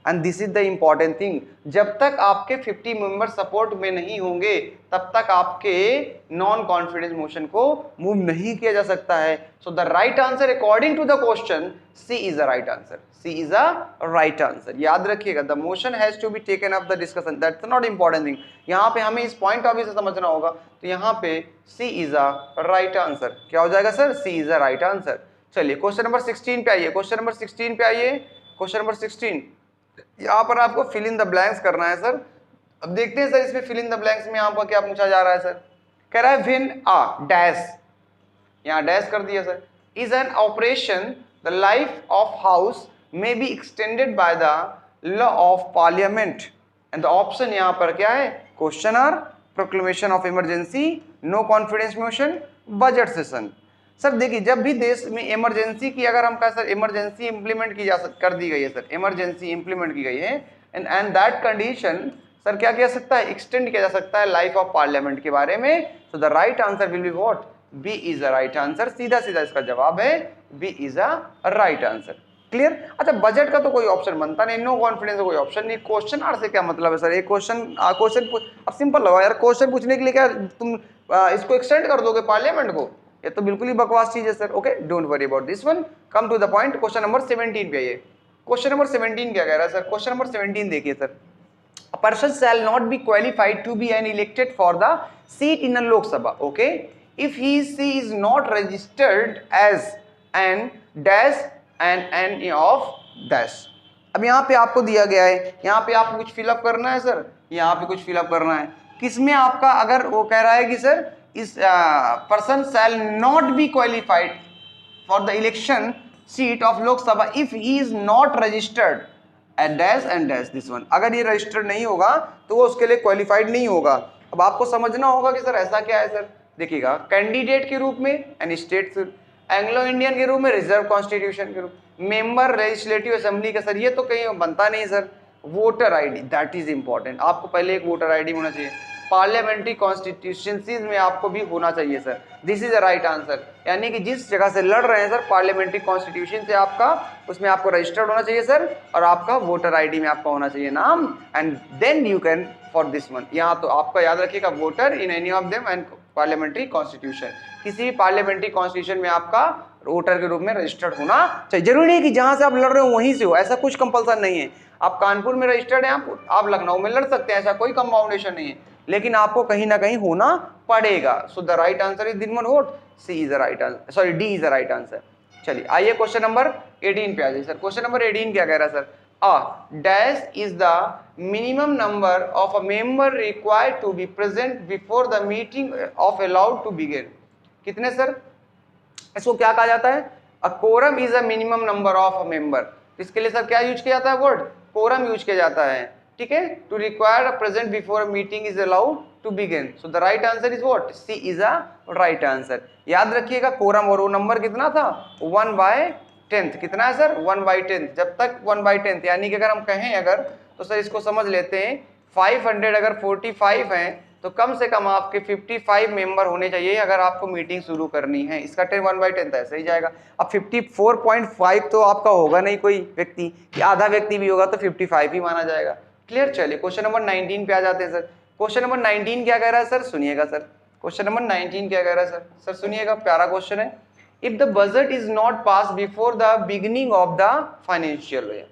And this is the important thing, जब तक आपके 50 member support में नहीं होंगे तब तक आपके non confidence motion को मूव नहीं किया जा सकता है। So the right answer according to the question C is the right answer, C is the right answer. याद रखिएगा, the motion has to be taken up the discussion, that's not important thing. यहाँ पे हमें इस point of view से समझना होगा, तो यहाँ पे C is a right answer. क्या हो जाएगा sir? C is a right answer. चलिए क्वेश्चन नंबर 16 पे आइए, क्वेश्चन नंबर 16 पे आइए, क्वेश्चन नंबर 16। यहाँ पर आपको फिल इन द ब्लैंक्स करना है सर। अब देखते हैं सर इसमें फिल इन द ब्लैंक्स में यहाँ पर क्या पूछा जा रहा है सर। कह रहा है व्हेन अ डैश, यहाँ डैश कर दिया sir, is an operation the life of house may be extended by the law of parliament, and the option यहाँ पर क्या है? Question hour proclamation of emergency, no confidence motion, budget session. Sir देखिए, जब भी देश में इमरजेंसी की अगर हम कहा सर इमरजेंसी इंप्लीमेंट की कर दी गई है सर, इमरजेंसी इंप्लीमेंट की गई है, एंड दैट कंडीशन सर क्या किया सकता है? एक्सटेंड किया जा सकता है लाइफ ऑफ पार्लियामेंट के बारे में। So the right answer will be what? B is the right answer. सीधा सीधा इसका जवाब है B is a right answer. Clear? अच्छा, बजट का तो कोई ऑप्शन बनता नहीं, नो कॉन्फिडेंस का कोई ऑप्शन नहीं। क्वेश्चन आर से क्या मतलब है सर? एक क्वेश्चन अब सिंपल लगा यार, क्वेश्चन पूछने के लिए क्या तुम इसको एक्सटेंड कर दोगे पार्लियामेंट को? ये तो बिल्कुल ही बकवास चीज है sir. Okay, don't worry about this one, come to the point. Question number 17 पे आइए। क्वेश्चन नंबर 17 क्या कह रहा है सर? क्वेश्चन नंबर 17 देखिए sir, a person shall not be qualified to be an elected for the seat in a Lok Sabha, okay, if she is not registered as an dash and an of dash। अब यहाँ पे आपको दिया गया है, यहाँ पे आपको कुछ फिलअप करना है सर, यहाँ पे कुछ फिलअप करना है। किसमें आपका, अगर वो कह रहा है कि सर इस person shall not be qualified for the election seat of लोक सभा if he is not registered and dash this one, अगर ये रजिस्टर्ड नहीं होगा तो वो उसके लिए क्वालिफाइड नहीं होगा। अब आपको समझना होगा कि सर ऐसा क्या है सर। देखिएगा, कैंडिडेट के रूप में एंड स्टेट, एंग्लो इंडियन के रूप में रिजर्व कॉन्स्टिट्यूशन के रूप, मेंबर लेजिस्लेटिव असेंबली का सर ये तो कहीं बनता नहीं sir. Voter ID, that is important, आपको पहले एक वोटर आईडी होना चाहिए। पार्लियामेंट्री कॉन्स्टिट्यूशंसीज में आपको भी होना चाहिए sir. This is the right answer, यानी कि जिस जगह से लड़ रहे हैं सर पार्लियामेंट्री कॉन्स्टिट्यूशन से आपका, उसमें आपको रजिस्टर्ड होना चाहिए सर, और आपका वोटर आईडी में आपका होना चाहिए नाम, and then you can for this one. यहाँ तो आपका याद रखिएगा, voter in any of them and parliamentary constitution, किसी भी पार्लियामेंट्री कॉन्स्टिट्यूशन में आपका वोटर के रूप में रजिस्टर्ड होना चाहिए। जरूरी नहीं कि जहां से आप लड़ रहे हो वहीं से हो, ऐसा कुछ कंपल्सन नहीं है। आप कानपुर में रजिस्टर्ड हैं, आप लखनऊ में लड़ सकते हैं, ऐसा कोई कंपाउंडेशन नहीं है, लेकिन आपको कहीं ना कहीं होना पड़ेगा। So the right answer is this one, what? C is the right answer, sorry D is the right answer. चलिए आइए क्वेश्चन नंबर 18 पे आ जाइए सर। क्वेश्चन नंबर 18 क्या कह रहा है sir? A dash is the minimum number of a member required to be present before the meeting of allowed to begin. कितने सर? इसको क्या कहा जाता है? A quorum is a minimum number of a member. इसके लिए sir क्या use किया जाता है? वर्ड कोरम यूज किया जाता है, ठीक है। To require present before meeting is allowed to begin. So the right answer is what? C is a right answer. याद रखिएगा, कोरम और वो नंबर कितना था? 1/10। कितना है सर? 1/10। जब तक 1/10, यानी कि अगर हम कहें अगर, तो सर इसको समझ लेते हैं 500 अगर 45 हैं तो कम से कम आपके 55 मेंबर होने चाहिए अगर आपको मीटिंग शुरू करनी है। इसका 1/10 ऐसे ही जाएगा। अब 54.5 तो आपका होगा नहीं कोई व्यक्ति, कि आधा व्यक्ति भी होगा तो 55 ही माना जाएगा। क्लियर? चलिए क्वेश्चन नंबर 19 पे आ जाते हैं सर। क्वेश्चन नंबर 19 क्या कह रहा है सर? सुनिएगा सर, क्वेश्चन नंबर 19 क्या कह रहा है सर? सर सुनिएगा, प्यारा क्वेश्चन है। If the budget is not pass before the beginning of the financial year,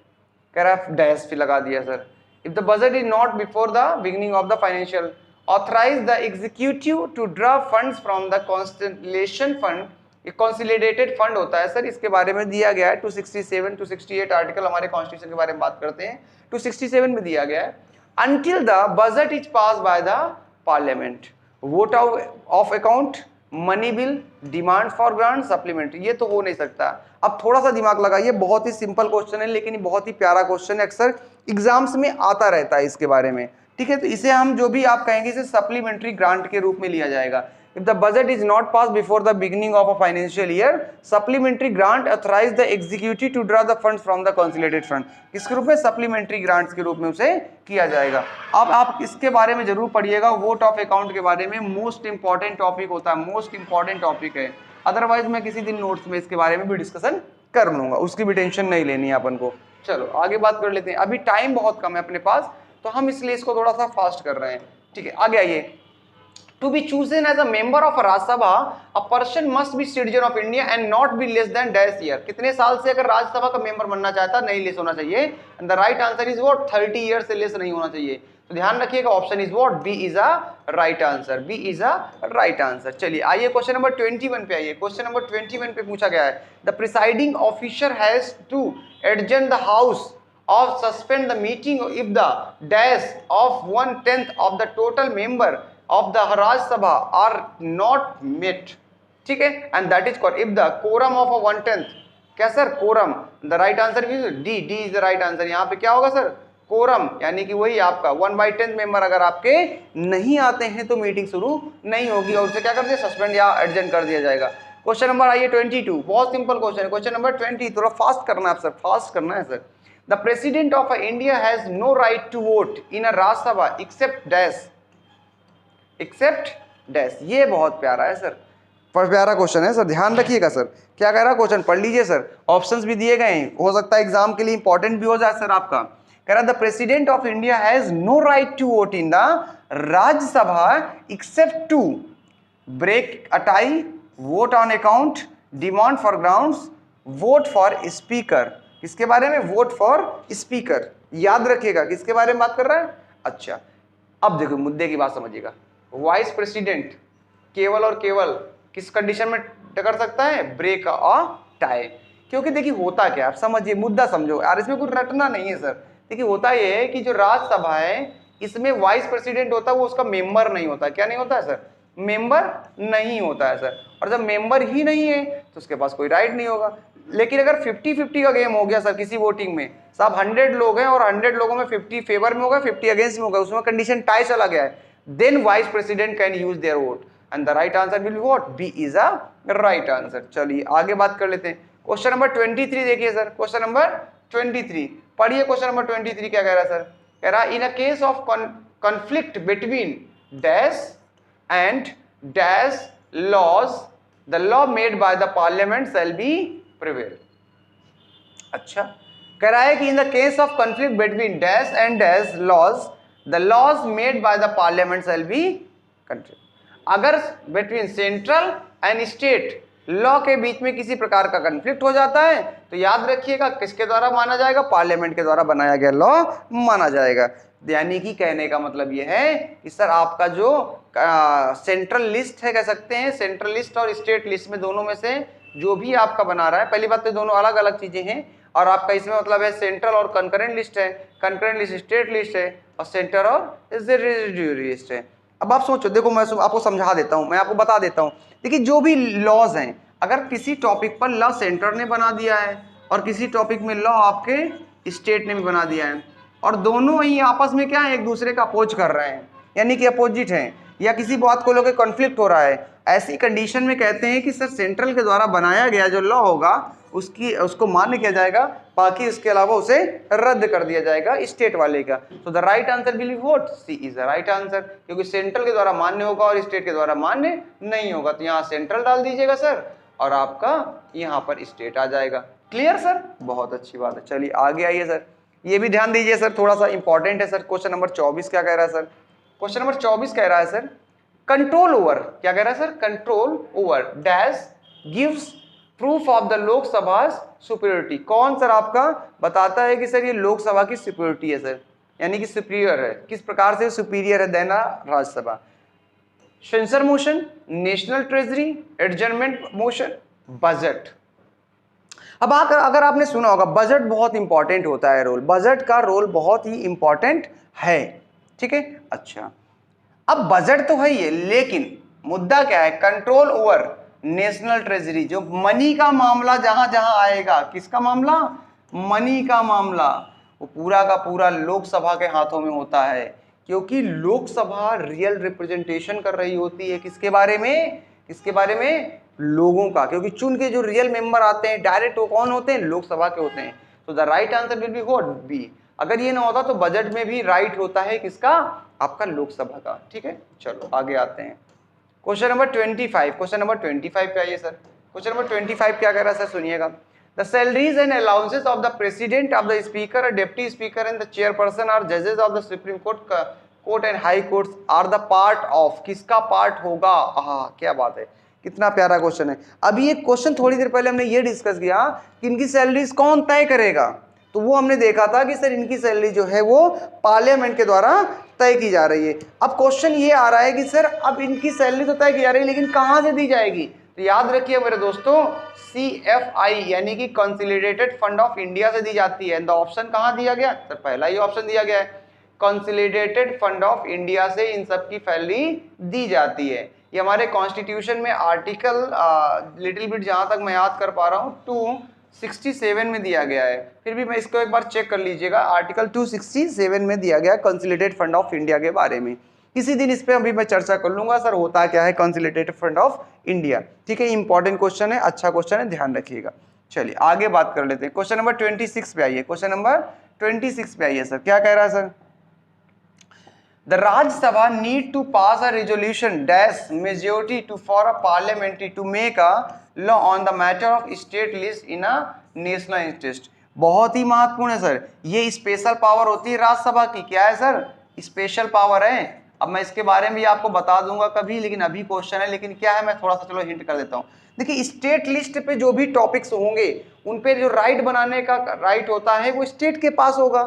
कह रहा है डैश पे लगा दिया sir. If the budget is not before the beginning of the financial, authorize the executive to draw funds from the constitution fund. एक consolidated fund होता है sir, इसके बारे में दिया गया है 267 268 आर्टिकल हमारे कॉन्स्टिट्यूशन के बारे में बात करते हैं। 267 में दिया गया है, until the budget is passed by the parliament, vote of account, money bill, demand for grant, supplementary, ये तो हो नहीं सकता। अब थोड़ा सा दिमाग लगाइए, बहुत ही सिंपल क्वेश्चन है लेकिन बहुत ही प्यारा क्वेश्चन है, अक्सर एग्जाम्स में आता रहता है इसके बारे में, ठीक है। तो इसे हम जो भी आप कहेंगे इसे सप्लीमेंट्री ग्रांट के रूप में लिया जाएगा। If the budget is not passed before the beginning of a financial year, supplementary grant authorize the executive to draw the funds from the consolidated fund। किसके रूप में? सप्लीमेंट्री ग्रांट्स के रूप में उसे किया जाएगा। अब आप इसके बारे में जरूर पढ़िएगा, वोट ऑफ अकाउंट के बारे में मोस्ट इंपॉर्टेंट टॉपिक होता है, मोस्ट इंपॉर्टेंट टॉपिक है। अदरवाइज मैं किसी दिन नोट्स में इसके बारे में भी डिस्कशन कर लूंगा, उसकी भी टेंशन नहीं लेनी है अपन को। चलो आगे बात कर लेते हैं, अभी टाइम बहुत कम है अपने पास, तो हम इसलिए इसको थोड़ा सा फास्ट कर रहे हैं, ठीक है। आगे आइए, to be chosen as a member of Rajya Sabha a person must be citizen of India and not be less than dash year. कितने साल से अगर राज्यसभा का मेंबर बनना चाहता है, नहीं लेस होना चाहिए, and the right answer is what 30 year से लेस नहीं होना चाहिए। तो ध्यान रखिएगा, option is what B is a right answer, B is a right answer. चलिए आइए क्वेश्चन नंबर 21 पे आइए। क्वेश्चन नंबर 21 पे पूछा गया है, the presiding officer has to adjourn the house of suspend the meeting if the dash of 1/10 of the total member of the Rajya Sabha are not met, ठीक है, and that is called if the quorum of a 1/10, क्या sir quorum, the right answer is D, D is the right answer। यहाँ पे क्या होगा sir, quorum, यानी कि वही आपका 1/10 मेंबर अगर आपके नहीं आते हैं तो मीटिंग शुरू नहीं होगी और उसे क्या कर दिया, सस्पेंड या एडजर्न कर दिया जाएगा। क्वेश्चन नंबर आइए 22, बहुत सिंपल क्वेश्चन है। क्वेश्चन नंबर 20, थोड़ा फास्ट करना है सर, फास्ट करना है sir. The President of India has no right to vote in a Rajya Sabha except dash, except dash। ये बहुत प्यारा है सर, पर प्यारा क्वेश्चन है सर, ध्यान रखिएगा सर। क्या कह रहा है क्वेश्चन, पढ़ लीजिए सर, ऑप्शंस भी दिए गए हैं, हो सकता है एग्जाम के लिए इंपॉर्टेंट भी हो जाए सर आपका। कह रहा the president of India has no right to vote in the Rajya Sabha except to break a tie, vote on account, demand for grounds, vote for speaker. किसके बारे में, वोट फॉर स्पीकर, याद रखिएगा किसके बारे में बात कर रहा है। अच्छा अब देखो मुद्दे की बात समझिएगा, वाइस प्रेसिडेंट केवल और केवल किस कंडीशन में कर सकता है, ब्रेक अ टाई। क्योंकि देखिए होता क्या, आप समझिए, मुद्दा समझो यार, इसमें कुछ रटना नहीं है सर। देखिए होता ये है कि जो राज्यसभा है इसमें वाइस प्रेसिडेंट होता है, वो उसका मेंबर नहीं होता। क्या नहीं होता है सर, मेंबर नहीं होता है सर। और जब मेंबर ही नहीं है तो उसके पास कोई राइट नहीं होगा। लेकिन अगर 50-50 का गेम हो गया सर किसी वोटिंग में, साहब 100 लोग हैं और 100 लोगों में 50 फेवर में होगा, 50 अगेंस्ट में होगा, उसमें कंडीशन टाई चला गया है, then vice president can use their vote and the right answer will be what, B is a right answer. चलिए आगे बात कर लेते हैं। क्वेश्चन नंबर 23 देखिए सर, क्वेश्चन नंबर 23 पढ़िए। क्वेश्चन नंबर 23 क्या कह रहा है सर, कह रहा in a case of conflict between dash and dash laws the law made by the parliament shall be prevail. अच्छा कह रहा है कि in the case of conflict between dash and dash laws the laws made by the parliament shall be country. अगर between central and state law के बीच में किसी प्रकार का कन्फ्लिक्ट हो जाता है तो याद रखिएगा किसके द्वारा माना जाएगा, पार्लियामेंट के द्वारा बनाया गया लॉ माना जाएगा। यानी कि कहने का मतलब यह है कि सर आपका जो सेंट्रल लिस्ट है, कह सकते हैं सेंट्रल लिस्ट और स्टेट लिस्ट में दोनों में से जो भी आपका बना रहा है, पहली बात तो दोनों अलग अलग चीजें हैं, और आपका इसमें मतलब है सेंट्रल और कंकरेंट लिस्ट है, कंकरेंट लिस्ट स्टेट लिस्ट है, और सेंटर और रेसिड्यू लिस्ट है। अब आप सोचो, देखो मैं आपको समझा देता हूं, मैं आपको बता देता हूं। देखिए जो भी लॉज हैं, अगर किसी टॉपिक पर लॉ सेंटर ने बना दिया है और किसी टॉपिक में लॉ आपके स्टेट ने भी बना दिया है, और दोनों ही आपस में क्या है, एक दूसरे का अपोज कर रहे हैं, यानी कि अपोजिट हैं, या किसी बात को लेकर कॉन्फ्लिक्ट हो रहा है, ऐसी कंडीशन में कहते हैं कि सर सेंट्रल के द्वारा बनाया गया जो लॉ होगा उसको मान्य किया जाएगा, बाकी इसके अलावा उसे रद्द कर दिया जाएगा स्टेट वाले का। तो the right answer will be what, C is the right answer, क्योंकि सेंट्रल के द्वारा मान्य होगा और स्टेट के द्वारा मान्य नहीं होगा। तो यहाँ सेंट्रल डाल दीजिएगा सर और आपका यहाँ पर स्टेट आ जाएगा। क्लियर सर, बहुत अच्छी बात है। चलिए आगे आइए सर, ये भी ध्यान दीजिए सर, थोड़ा सा इंपॉर्टेंट है सर। क्वेश्चन नंबर 24 क्या कह रहा है सर, क्वेश्चन नंबर 24 कह रहा है सर कंट्रोल ओवर, क्या कह रहा है sir, control over dash gives proof of the Lok Sabha superiority. कौन सर आपका बताता है कि सर ये लोकसभा की सुपीरियरिटी है सर, यानी कि सुपीरियर है, किस प्रकार से सुपीरियर है than Rajya Sabha. Censure motion, national treasury, adjournment motion, budget. अब अगर आपने सुना होगा बजट बहुत इंपॉर्टेंट होता है, रोल बजट का रोल बहुत ही इंपॉर्टेंट है, ठीक है। अच्छा अब बजट तो है ही है, लेकिन मुद्दा क्या है, कंट्रोल ओवर नेशनल ट्रेजरी, जो मनी का मामला जहां जहां आएगा, किसका मामला, मनी का मामला, वो पूरा का पूरा लोकसभा के हाथों में होता है, क्योंकि लोकसभा रियल रिप्रेजेंटेशन कर रही होती है किसके बारे में, किसके बारे में, लोगों का, क्योंकि चुन के जो रियल मेंबर आते हैं डायरेक्ट वो कौन होते हैं, लोकसभा के होते हैं। तो the right answer will be what, B. अगर ये ना होता तो बजट में भी राइट होता है किसका, आपका लोकसभा का, ठीक है। चलो आगे आते हैं, क्वेश्चन नंबर 25, क्वेश्चन नंबर 25 पे आइए सर। क्वेश्चन नंबर 25 क्या कह रहा है सर, सुनिएगा। The salaries and allowances of the president of the speaker, deputy speaker and the chairperson और जजेस of the supreme court and high courts are the part of, किसका पार्ट होगा? हाँ क्या बात है, कितना प्यारा क्वेश्चन है। अभी एक क्वेश्चन थोड़ी देर पहले हमने ये डिस्कस किया कि इनकी सैलरीज कौन तय करेगा, तो वो हमने देखा था कि सर इनकी सैलरी जो है वो पार्लियामेंट के द्वारा तय की जा रही है। अब क्वेश्चन ये आ रहा है कि सर अब इनकी सैलरी तो तय की जा रही है लेकिन कहाँ से दी जाएगी? तो याद रखिए मेरे दोस्तों, CFI यानी कि कंसोलिडेटेड फंड ऑफ इंडिया से दी जाती है। ऑप्शन कहाँ दिया गया? सर पहला ही ऑप्शन दिया गया है, कंसोलिडेटेड फंड ऑफ इंडिया से इन सब की सैलरी दी जाती है। ये हमारे कॉन्स्टिट्यूशन में आर्टिकल लिटिल बिट जहां तक मैं याद कर पा रहा हूँ 267 में दिया गया है। फिर भी मैं इसको एक बार चेक कर लीजिएगा, आर्टिकल 267 में दिया गया कंसोलिडेटेड फंड ऑफ इंडिया के बारे में। किसी दिन इस पे अभी मैं चर्चा कर लूंगा सर होता क्या है कंसोलिडेटेड फंड ऑफ इंडिया। ठीक है, इंपॉर्टेंट क्वेश्चन है, अच्छा क्वेश्चन है, ध्यान रखिएगा। चलिए आगे बात कर लेते हैं। क्वेश्चन नंबर 26 पे आइए, क्वेश्चन नंबर 26 पे आइए सर, क्या कह रहा है sir? The Rajya Sabha need to pass a resolution dash majority to for a parliamentary to make a law on the matter of state list in a national interest। बहुत ही महत्वपूर्ण है sir, ये special power होती है राज्यसभा की। क्या है sir? Special power है। अब मैं इसके बारे में भी आपको बता दूंगा कभी, लेकिन अभी क्वेश्चन है, लेकिन क्या है मैं थोड़ा सा चलो हिंट कर देता हूँ। देखिए स्टेट लिस्ट पे जो भी टॉपिक्स होंगे उन पे जो राइट बनाने का राइट होता है वो स्टेट के पास होगा,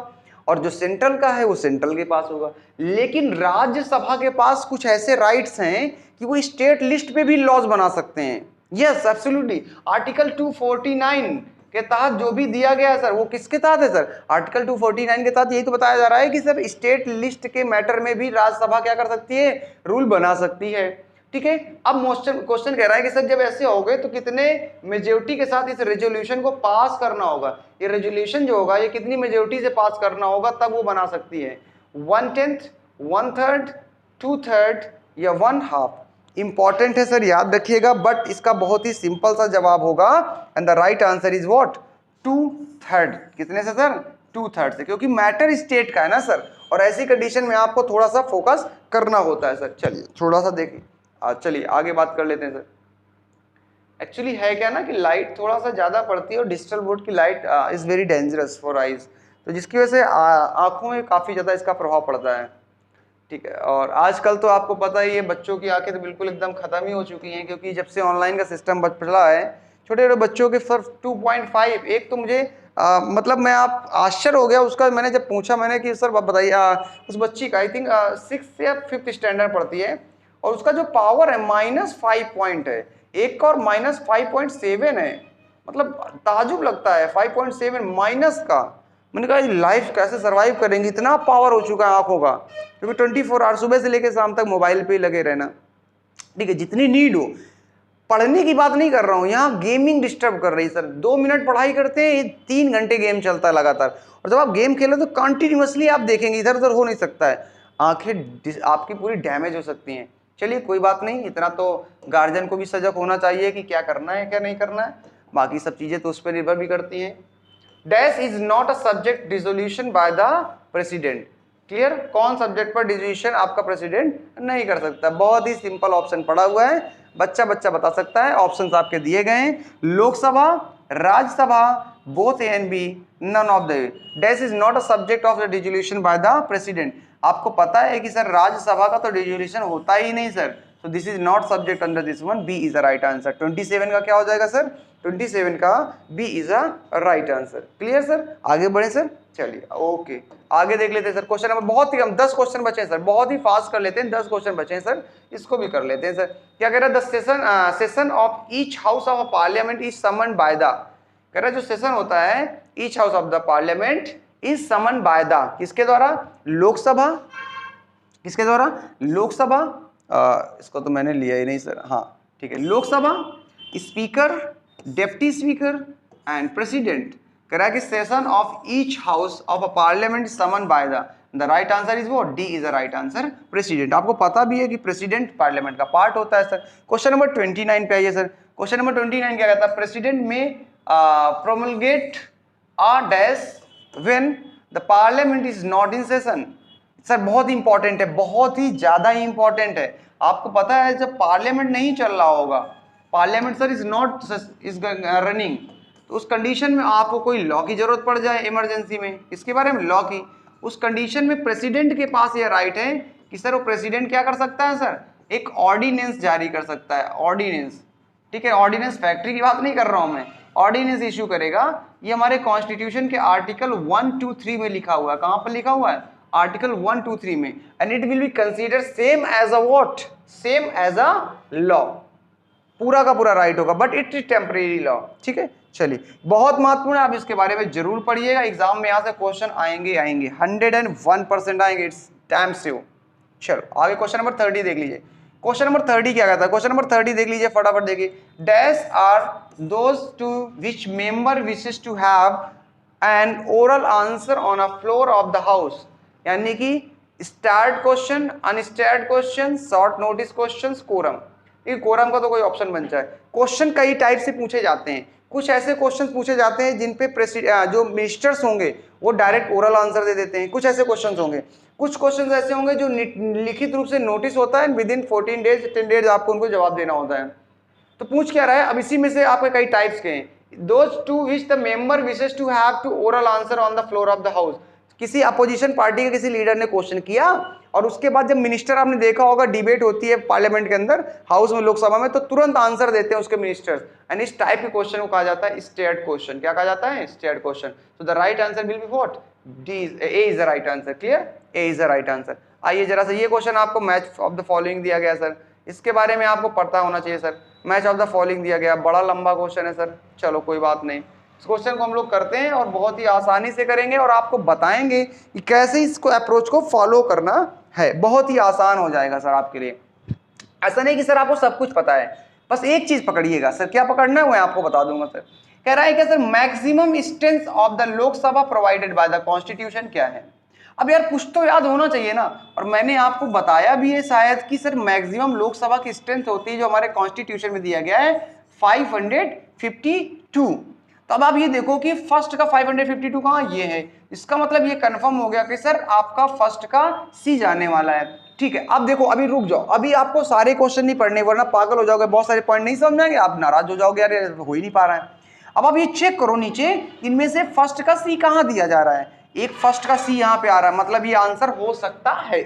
और जो सेंट्रल का है वो सेंट्रल के पास होगा। लेकिन राज्यसभा के पास कुछ ऐसे राइट्स हैं कि वो स्टेट लिस्ट पे भी लॉज बना सकते हैं। यस एब्सोल्युटली, आर्टिकल 249 के तहत जो भी दिया गया है सर वो किसके तहत है सर? आर्टिकल 249 के तहत यही तो बताया जा रहा है कि सर स्टेट लिस्ट के मैटर में भी राज्यसभा क्या कर सकती है? रूल बना सकती है। ठीक है, अब क्वेश्चन कह रहा है कि सर जब ऐसे हो गए तो कितने मेजोरिटी के साथ इस रेजोल्यूशन को पास करना होगा? ये रेजोल्यूशन जो होगा ये कितनी मेजोरिटी से पास करना होगा तब वो बना सकती है? 1/10, 1/3, 2/3 या 1/2? इंपॉर्टेंट है सर, याद रखिएगा, बट इसका बहुत ही सिंपल सा जवाब होगा and the right answer is what? 2/3। कितने से सर? 2/3 से, क्योंकि मैटर स्टेट का है ना सर, और ऐसी कंडीशन में आपको थोड़ा सा फोकस करना होता है सर। चलिए थोड़ा सा देखिए, चलिए आगे बात कर लेते हैं सर। एक्चुअली है क्या ना कि लाइट थोड़ा सा ज़्यादा पड़ती है और डिजिटल बोर्ड की light is very dangerous for eyes, तो जिसकी वजह से आँखों में काफ़ी ज़्यादा इसका प्रभाव पड़ता है। ठीक है, और आजकल तो आपको पता ही है बच्चों की आंखें तो बिल्कुल एकदम ख़त्म ही हो चुकी हैं, क्योंकि जब से ऑनलाइन का सिस्टम चला है छोटे छोटे बच्चों के सिर्फ 2.5। एक तो मुझे मतलब मैं आप आश्चर्य हो गया उसका, मैंने जब पूछा मैंने कि सर बताइए उस बच्ची का आई थिंक 6th या 5th स्टैंडर्ड पढ़ती है और उसका जो पावर है -5 पॉइंट है, एक का और -5.7 है। मतलब ताजुब लगता है 5.7 माइनस का। मैंने कहा लाइफ कैसे सरवाइव करेंगे, इतना पावर हो चुका है आंखों का, क्योंकि 24 आवर सुबह से लेकर शाम तक मोबाइल पे ही लगे रहना। ठीक है, जितनी नीड हो, पढ़ने की बात नहीं कर रहा हूँ, यहाँ गेमिंग डिस्टर्ब कर रही है सर। 2 मिनट पढ़ाई करते हैं 3 घंटे गेम चलता है लगातार, और जब आप गेम खेलो तो कंटिन्यूसली आप देखेंगे, इधर उधर हो नहीं सकता है, आंखें आपकी पूरी डैमेज हो सकती हैं। चलिए कोई बात नहीं, इतना तो गार्जियन को भी सजग होना चाहिए कि क्या करना है क्या नहीं करना है, बाकी सब चीज़ें तो उस पर निर्भर भी करती हैं। Dash is not a subject dissolution by the president. Clear, कौन सब्जेक्ट पर डिसोल्यूशन आपका प्रेसिडेंट नहीं कर सकता? बहुत ही सिंपल ऑप्शन पड़ा हुआ है, बच्चा बता सकता है। ऑप्शंस आपके दिए गए हैं, Lok Sabha, Rajya Sabha, both A and B, none of the. Dash is not a subject of the dissolution by the president. आपको पता है कि सर राज्यसभा का तो डिसोल्यूशन होता ही नहीं sir, so this is not subject under this one, B is the right answer। 27 का क्या हो जाएगा सर? 27 का B is the right answer। Clear sir, आगे बढ़े सर। चलिए ओके, आगे देख लेते हैं सर। क्वेश्चन नंबर बहुत ही कम, 10 क्वेश्चन बचे हैं सर, बहुत ही फास्ट कर लेते हैं, 10 क्वेश्चन बचे हैं सर, इसको भी कर लेते हैं सर। क्या कह रहा है? The session of each house of parliament is summoned by the. कह रहा है जो सेशन होता है each house of the parliament is summoned by the, किसके द्वारा? लोकसभा। किसके द्वारा? लोकसभा। इसको तो मैंने लिया ही नहीं सर, हाँ ठीक है, Lok Sabha, speaker, deputy speaker and president. कह रहा है कि session of each house of a parliament summon by the right answer is वो, D is the right answer, president. आपको पता भी है कि प्रेसिडेंट पार्लियामेंट का पार्ट होता है सर। क्वेश्चन नंबर 29 पे आइए सर। क्वेश्चन नंबर 29 क्या कहता है? प्रेसिडेंट में promulgate a dash when the parliament is not in session. Sir बहुत इंपॉर्टेंट है, बहुत ही ज्यादा इंपॉर्टेंट है। आपको पता है जब पार्लियामेंट नहीं चल रहा होगा, parliament sir is not is running, तो उस कंडीशन में आपको कोई लॉ की जरूरत पड़ जाए इमरजेंसी में, इसके बारे में लॉ की, उस कंडीशन में प्रेसिडेंट के पास यह राइट है कि सर वो प्रेसिडेंट क्या कर सकता है सर, एक ऑर्डिनेंस जारी कर सकता है, ऑर्डिनेंस, ठीक है, ऑर्डिनेंस फैक्ट्री की बात नहीं कर रहा हूं मैं, ऑर्डिनेंस इश्यू करेगा। ये हमारे कॉन्स्टिट्यूशन के आर्टिकल 1, 2, 3 में लिखा हुआ है। कहां पर लिखा हुआ है? आर्टिकल 1, 2, 3 में। And it will be consider same as a what, same as a law, पूरा का पूरा राइट होगा, but it is temporary law, ठीक है। चलिए, बहुत महत्वपूर्ण है, आप इसके बारे में जरूर पढ़िएगा, एग्जाम में यहां से क्वेश्चन आएंगे 101% आएंगे, इट्स डैम श्योर। चलो आगे क्वेश्चन नंबर 30 देख लीजिए। क्वेश्चन नंबर 30 क्या कहता है? क्वेश्चन नंबर 30 देख लीजिए, फटाफट देखिए। Dash are those to which member wishes to have an oral answer on a floor of the house, यानी कि starred question, unstarred question, short notice question, quorum. Quorum का तो कोई ऑप्शन बन जाए। क्वेश्चन कई टाइप से पूछे जाते हैं, कुछ ऐसे क्वेश्चन पूछे जाते हैं जिन पे जो मिनिस्टर्स होंगे वो डायरेक्ट ओरल आंसर दे देते हैं, कुछ ऐसे क्वेश्चन होंगे, कुछ क्वेश्चन ऐसे होंगे जो लिखित रूप से नोटिस होता है, विद इन 14 डेज 10 डेज आपको उनको जवाब देना होता है। तो पूछ क्या रहा है अब, इसी में से आपके कई टाइप्स के हैं। Those to which the member wishes to have to oral answer on the floor of the house, किसी अपोजिशन पार्टी के किसी लीडर ने क्वेश्चन किया और उसके बाद जब मिनिस्टर, आपने देखा होगा डिबेट होती है पार्लियामेंट के अंदर, हाउस में, लोकसभा में, तो तुरंत आंसर देते हैं उसके मिनिस्टर्स, एंड इस टाइप के क्वेश्चन को कहा जाता है स्टेट क्वेश्चन। क्या कहा जाता है? State question. तो the right answer will be what, D, A is the right answer. Clear, A is the right answer. आइए जरा सा, ये क्वेश्चन आपको मैच ऑफ द फॉलोइंग दिया गया सर, इसके बारे में आपको पता होना चाहिए sir. Match of the following दिया गया, बड़ा लंबा क्वेश्चन है सर, चलो कोई बात नहीं, इस क्वेश्चन को हम लोग करते हैं और बहुत ही आसानी से करेंगे और आपको बताएंगे कि कैसे इसको अप्रोच को फॉलो करना है, बहुत ही आसान हो जाएगा सर आपके लिए। ऐसा नहीं कि सर आपको सब कुछ पता है, बस एक चीज पकड़िएगा सर, क्या पकड़ना है मैं आपको बता दूंगा सर। कह रहा है क्या sir, maximum strength of the Lok Sabha provided by the constitution क्या है? अब यार कुछ तो याद होना चाहिए ना, और मैंने आपको बताया भी है शायद कि सर मैक्सिमम लोकसभा की स्ट्रेंथ होती है जो हमारे कॉन्स्टिट्यूशन में दिया गया है 552। तो अब आप ये देखो कि फर्स्ट का 552 कहाँ, ये है, इसका मतलब ये कंफर्म हो गया कि सर आपका फर्स्ट का सी जाने वाला है। ठीक है, अब देखो, अभी रुक जाओ, अभी आपको सारे क्वेश्चन नहीं पढ़ने, वरना पागल हो जाओगे, बहुत सारे पॉइंट नहीं समझ में आएंगे, आप नाराज हो जाओगे, यार हो ही नहीं पा रहा है। अब आप ये चेक करो नीचे, इनमें से फर्स्ट का सी कहाँ दिया जा रहा है? एक फर्स्ट का सी यहाँ पे आ रहा है, मतलब ये आंसर हो सकता है,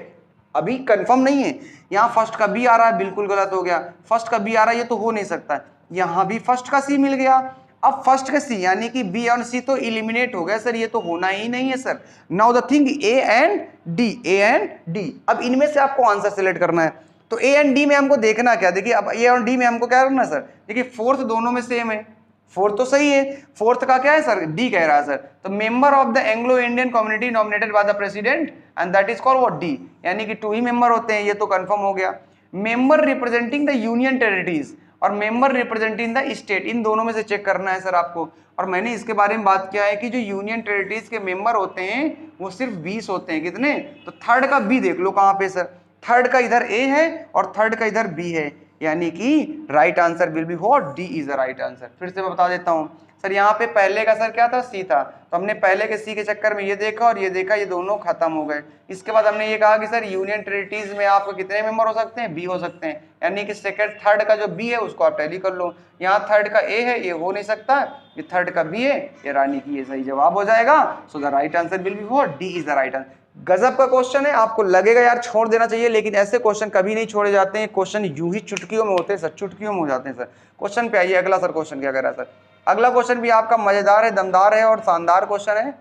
अभी कंफर्म नहीं है। यहाँ फर्स्ट का बी आ रहा है, बिल्कुल गलत हो गया। फर्स्ट का बी आ रहा है, ये तो हो नहीं सकता। यहाँ भी फर्स्ट का सी मिल गया। अब फर्स्ट का सी यानी कि बी और सी तो इलिमिनेट हो गया सर, ये तो होना ही नहीं है sir. Now the thing A and D, A and D, अब इनमें से आपको आंसर सेलेक्ट करना है। तो ए एंड डी में हमको देखना क्या, देखिए अब ए और डी में हमको क्या करना है सर, देखिए फोर्थ दोनों में सेम है, फोर्थ तो सही है, फोर्थ का क्या है सर, डी कह रहा है सर। तो member of the Anglo Indian community nominated by the president and that is called what, D, यानी कि 2 ही मेंबर होते हैं, ये तो कंफर्म हो गया। Member representing the union territories और मेंबर रिप्रेजेंटिंग द स्टेट, इन दोनों में से चेक करना है सर आपको। और मैंने इसके बारे में बात किया है कि जो यूनियन टेरिटरीज के मेंबर होते हैं वो सिर्फ 20 होते हैं, कितने? तो थर्ड का बी देख लो कहाँ पे सर, थर्ड का इधर ए है और थर्ड का इधर बी है, यानी कि right answer will be what, D is the right answer. फिर से मैं बता देता हूं सर, यहाँ पे पहले का सर क्या था, सी था, तो हमने पहले के सी के चक्कर में ये देखा और ये देखा, ये दोनों खत्म हो गए। इसके बाद हमने ये कहा कि सर यूनियन टेरिटरीज में आपको कितने मेंबर हो सकते हैं, बी हो सकते हैं, यानी कि सेकंड थर्ड का जो बी है उसको आप टैली कर लो। यहाँ थर्ड का ए है, ये हो नहीं सकता, ये थर्ड का बी है, ये रानी की ये सही जवाब हो जाएगा। सो the right answer will be what, D is the right answer. गजब का क्वेश्चन है, आपको लगेगा यार छोड़ देना चाहिए, लेकिन ऐसे क्वेश्चन कभी नहीं छोड़े जाते हैं, क्वेश्चन यूं ही चुटकियों में होते हैं सर, चुटकियों में हो जाते हैं सर। क्वेश्चन पे आइए, अगला सर क्वेश्चन क्या कर रहा है सर। अगला क्वेश्चन भी आपका मजेदार है, दमदार है और शानदार क्वेश्चन है,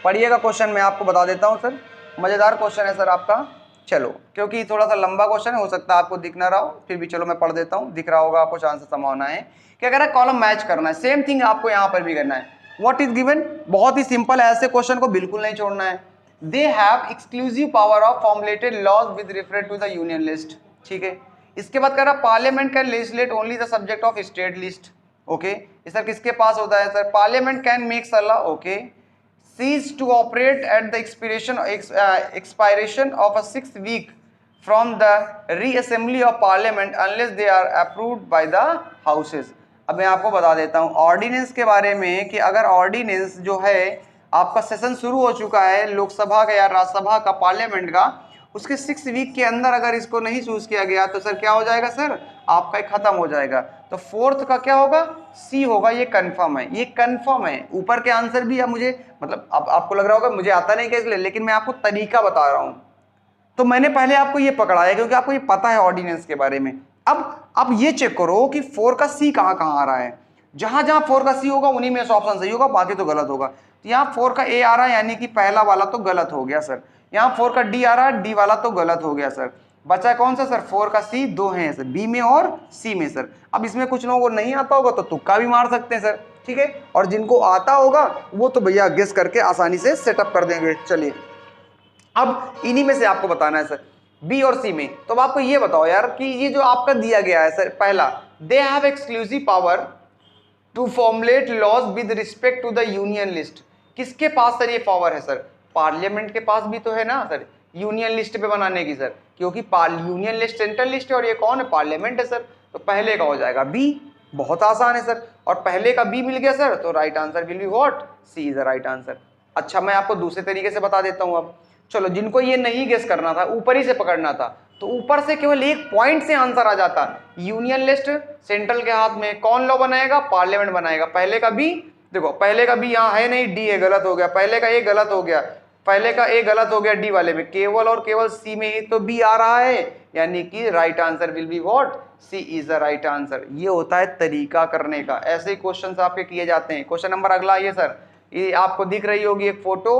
पढ़िएगा क्वेश्चन मैं आपको बता देता हूं सर, मजेदार क्वेश्चन है सर आपका। चलो, क्योंकि थोड़ा सा लंबा क्वेश्चन है, हो सकता है आपको दिख ना रहा हो, फिर भी चलो मैं पढ़ देता हूँ, दिख रहा होगा आपको, चांस संभावना है। क्या कह रहा है, कॉलम मैच करना है, सेम थिंग आपको यहाँ पर भी करना है। व्हाट इज गिवन, बहुत ही सिंपल है, ऐसे क्वेश्चन को बिल्कुल नहीं छोड़ना है। They have exclusive power of formulated laws with refer to the union list, ठीक है। इसके बाद कह रहा parliament can legislate only the subject of state list, okay. Sir किसके पास होता है सर, पार्लियामेंट कैन मेक सलाह, okay, cease to operate at the expiration of a 6 week from the reassembly of parliament unless they are approved by the houses। अब मैं आपको बता देता हूँ ऑर्डिनेंस के बारे में कि अगर ऑर्डिनेंस जो है आपका सेशन शुरू हो चुका है लोकसभा का या राज्यसभा का, पार्लियामेंट का, उसके 6 वीक के अंदर अगर इसको नहीं चूज किया गया तो सर क्या हो जाएगा सर, आपका खत्म हो जाएगा। तो फोर्थ का क्या होगा, सी होगा। ये कंफर्म है, ये कंफर्म है। ऊपर के आंसर भी अब मुझे मतलब अब आपको लग रहा होगा मुझे आता नहीं क्या इसलिए, लेकिन मैं आपको तरीका बता रहा हूं। तो मैंने पहले आपको ये पकड़ाया क्योंकि आपको ये पता है ऑर्डिनेंस के बारे में। अब ये चेक करो कि 4 का सी कहां कहां आ रहा है। जहां जहां 4 का सी होगा उन्हीं में से ऑप्शन सही होगा, बाकी तो गलत होगा। तो यहाँ 4 का ए आ रहा है यानी कि पहला वाला तो गलत हो गया सर। यहाँ 4 का डी आ रहा है, डी वाला तो गलत हो गया सर। बचा कौन सा सर, 4 का सी, 2 हैं सर, बी में और सी में सर। अब इसमें कुछ लोगों को नहीं आता होगा तो तुक्का भी मार सकते हैं सर, ठीक है। और जिनको आता होगा वो तो भैया गेस करके आसानी से सेटअप कर देंगे। चलिए अब इन्हीं में से आपको बताना है सर, बी और सी में। तो अब आपको ये बताओ यार कि ये जो आपका दिया गया है सर, पहला they have exclusive power to formulate laws with respect to the union list. किसके पास सर ये पावर है सर, पार्लियामेंट के पास भी तो है ना सर यूनियन लिस्ट पे बनाने की सर, क्योंकि यूनियन लिस्ट सेंट्रल लिस्ट है और ये कौन है, पार्लियामेंट है सर। तो पहले का हो जाएगा बी, बहुत आसान है सर। और पहले का बी मिल गया सर तो right answer will be what, C is the right answer. अच्छा मैं आपको दूसरे तरीके से बता देता हूं। अब चलो जिनको ये नहीं गेस करना था, ऊपर ही से पकड़ना था, तो ऊपर से केवल एक पॉइंट से आंसर आ जाता। यूनियन लिस्ट सेंट्रल के हाथ में, कौन लॉ बनाएगा, पार्लियामेंट बनाएगा। पहले का बी देखो, पहले का बी यहाँ है नहीं, डी है, गलत हो गया। पहले का ए गलत हो गया, पहले का ए गलत हो गया डी वाले में, केवल और केवल सी में ही तो बी आ रहा है, यानी कि right answer will be what, C is the right answer. ये होता है तरीका करने का, ऐसे ही क्वेश्चन आपके किए जाते हैं। क्वेश्चन नंबर अगला ये सर, ये आपको दिख रही होगी एक फोटो,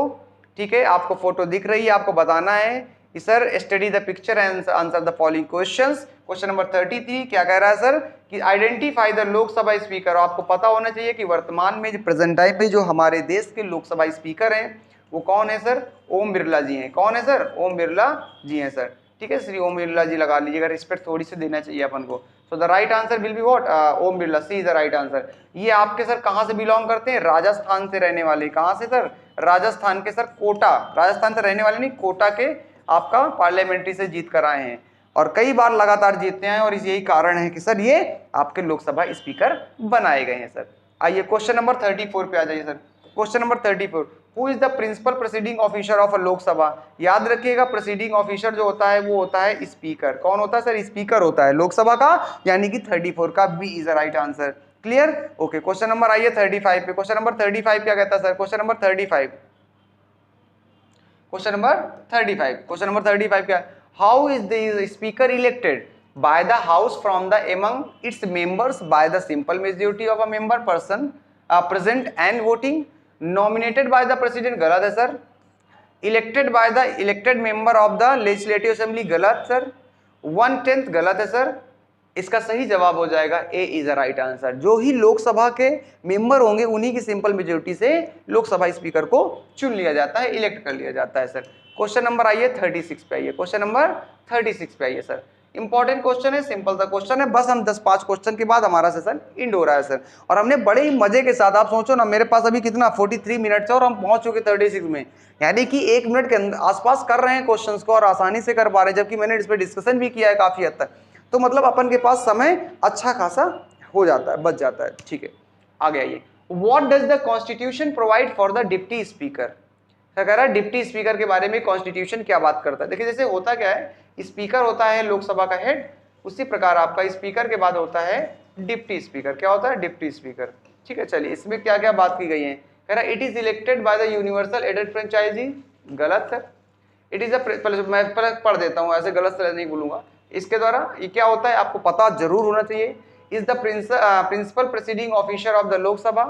ठीक है, आपको फोटो दिख रही है, आपको बताना है कि sir study the picture and answer the following questions. Question number 33 क्या कह रहा है सर कि आइडेंटिफाई द लोकसभा स्पीकर। आपको पता होना चाहिए कि वर्तमान में जो प्रेजेंट टाइम पे जो हमारे देश के लोकसभा स्पीकर हैं वो कौन है सर, ओम बिरला जी हैं। कौन है सर, ओम बिरला जी हैं सर, ठीक है। श्री ओम बिरला जी लगा लीजिएगा, रिस्पेक्ट थोड़ी सी देना चाहिए अपन को। So the right answer will be what, Om Birla, C is the right answer. ये आपके सर कहाँ से बिलोंग करते हैं, राजस्थान से रहने वाले। कहाँ से सर, राजस्थान के सर, कोटा, राजस्थान से रहने वाले नहीं, कोटा के आपका पार्लियामेंट्री से जीत कर आए हैं और कई बार लगातार जीतते हैं और यही कारण है कि सर ये आपके लोकसभा स्पीकर बनाए गए हैं सर। आइए क्वेश्चन नंबर 34 पे आ जाइए sir. Question number 34, who is the principal proceeding officer of a Lok Sabha. याद रखिएगा प्रोसीडिंग ऑफिसर जो होता है वो होता है स्पीकर। कौन होता है सर, स्पीकर होता है लोकसभा का, यानी कि 34 का B is the right answer. Clear, okay. Question number आइए 35 पे। क्वेश्चन नंबर 35 क्या कहता है sir, question number 35, question number 35, question number 35 क्या, how is the speaker elected by the house from the among its members by the simple majority of a member person present and voting, nominated by the president, गलत है sir. Elected by the elected member of the legislative assembly, गलत sir. 1/10 गलत है sir. इसका सही जवाब हो जाएगा ए इज द राइट आंसर। जो ही लोकसभा के मेंबर होंगे उन्हीं की सिंपल मेजोरिटी से लोकसभा स्पीकर को चुन लिया जाता है, इलेक्ट कर लिया जाता है सर। क्वेश्चन नंबर आइए 36 पे आइए। क्वेश्चन नंबर 36 पे आइए सर। इंपॉर्टेंट क्वेश्चन है, सिंपल सा क्वेश्चन है, बस हम 10-5 क्वेश्चन के बाद हमारा सेशन एंड हो रहा है सर। और हमने बड़े ही मजे के साथ, आप सोचो ना, मेरे पास अभी कितना 43 मिनट है और हम पहुंच चुके 36 में, यानी कि 1 मिनट के आसपास कर रहे हैं क्वेश्चंस को और आसानी से कर पा रहे हैं, जबकि मैंने इस पर डिस्कशन भी किया है काफी हद तक। तो मतलब अपन के पास समय अच्छा खासा हो जाता है, बच जाता है, ठीक है। आगे आइए, what does the constitution provide for the deputy speaker. क्या कह रहा है, डिप्टी स्पीकर के बारे में कॉन्स्टिट्यूशन क्या बात करता है। देखिए जैसे होता क्या है, स्पीकर होता है लोकसभा का हेड, उसी प्रकार आपका स्पीकर के बाद होता है डिप्टी स्पीकर। क्या होता है, डिप्टी स्पीकर, ठीक है। चलिए इसमें क्या क्या बात की गई है, कह रहा है it is elected by the universal एडेड फ्रेंचाइजी, गलत है। इट इज मैं पढ़ देता हूँ, ऐसे गलत से नहीं बोलूंगा। इसके द्वारा ये क्या होता है आपको पता जरूर होना चाहिए। Is the principal proceeding officer of the Lok Sabha,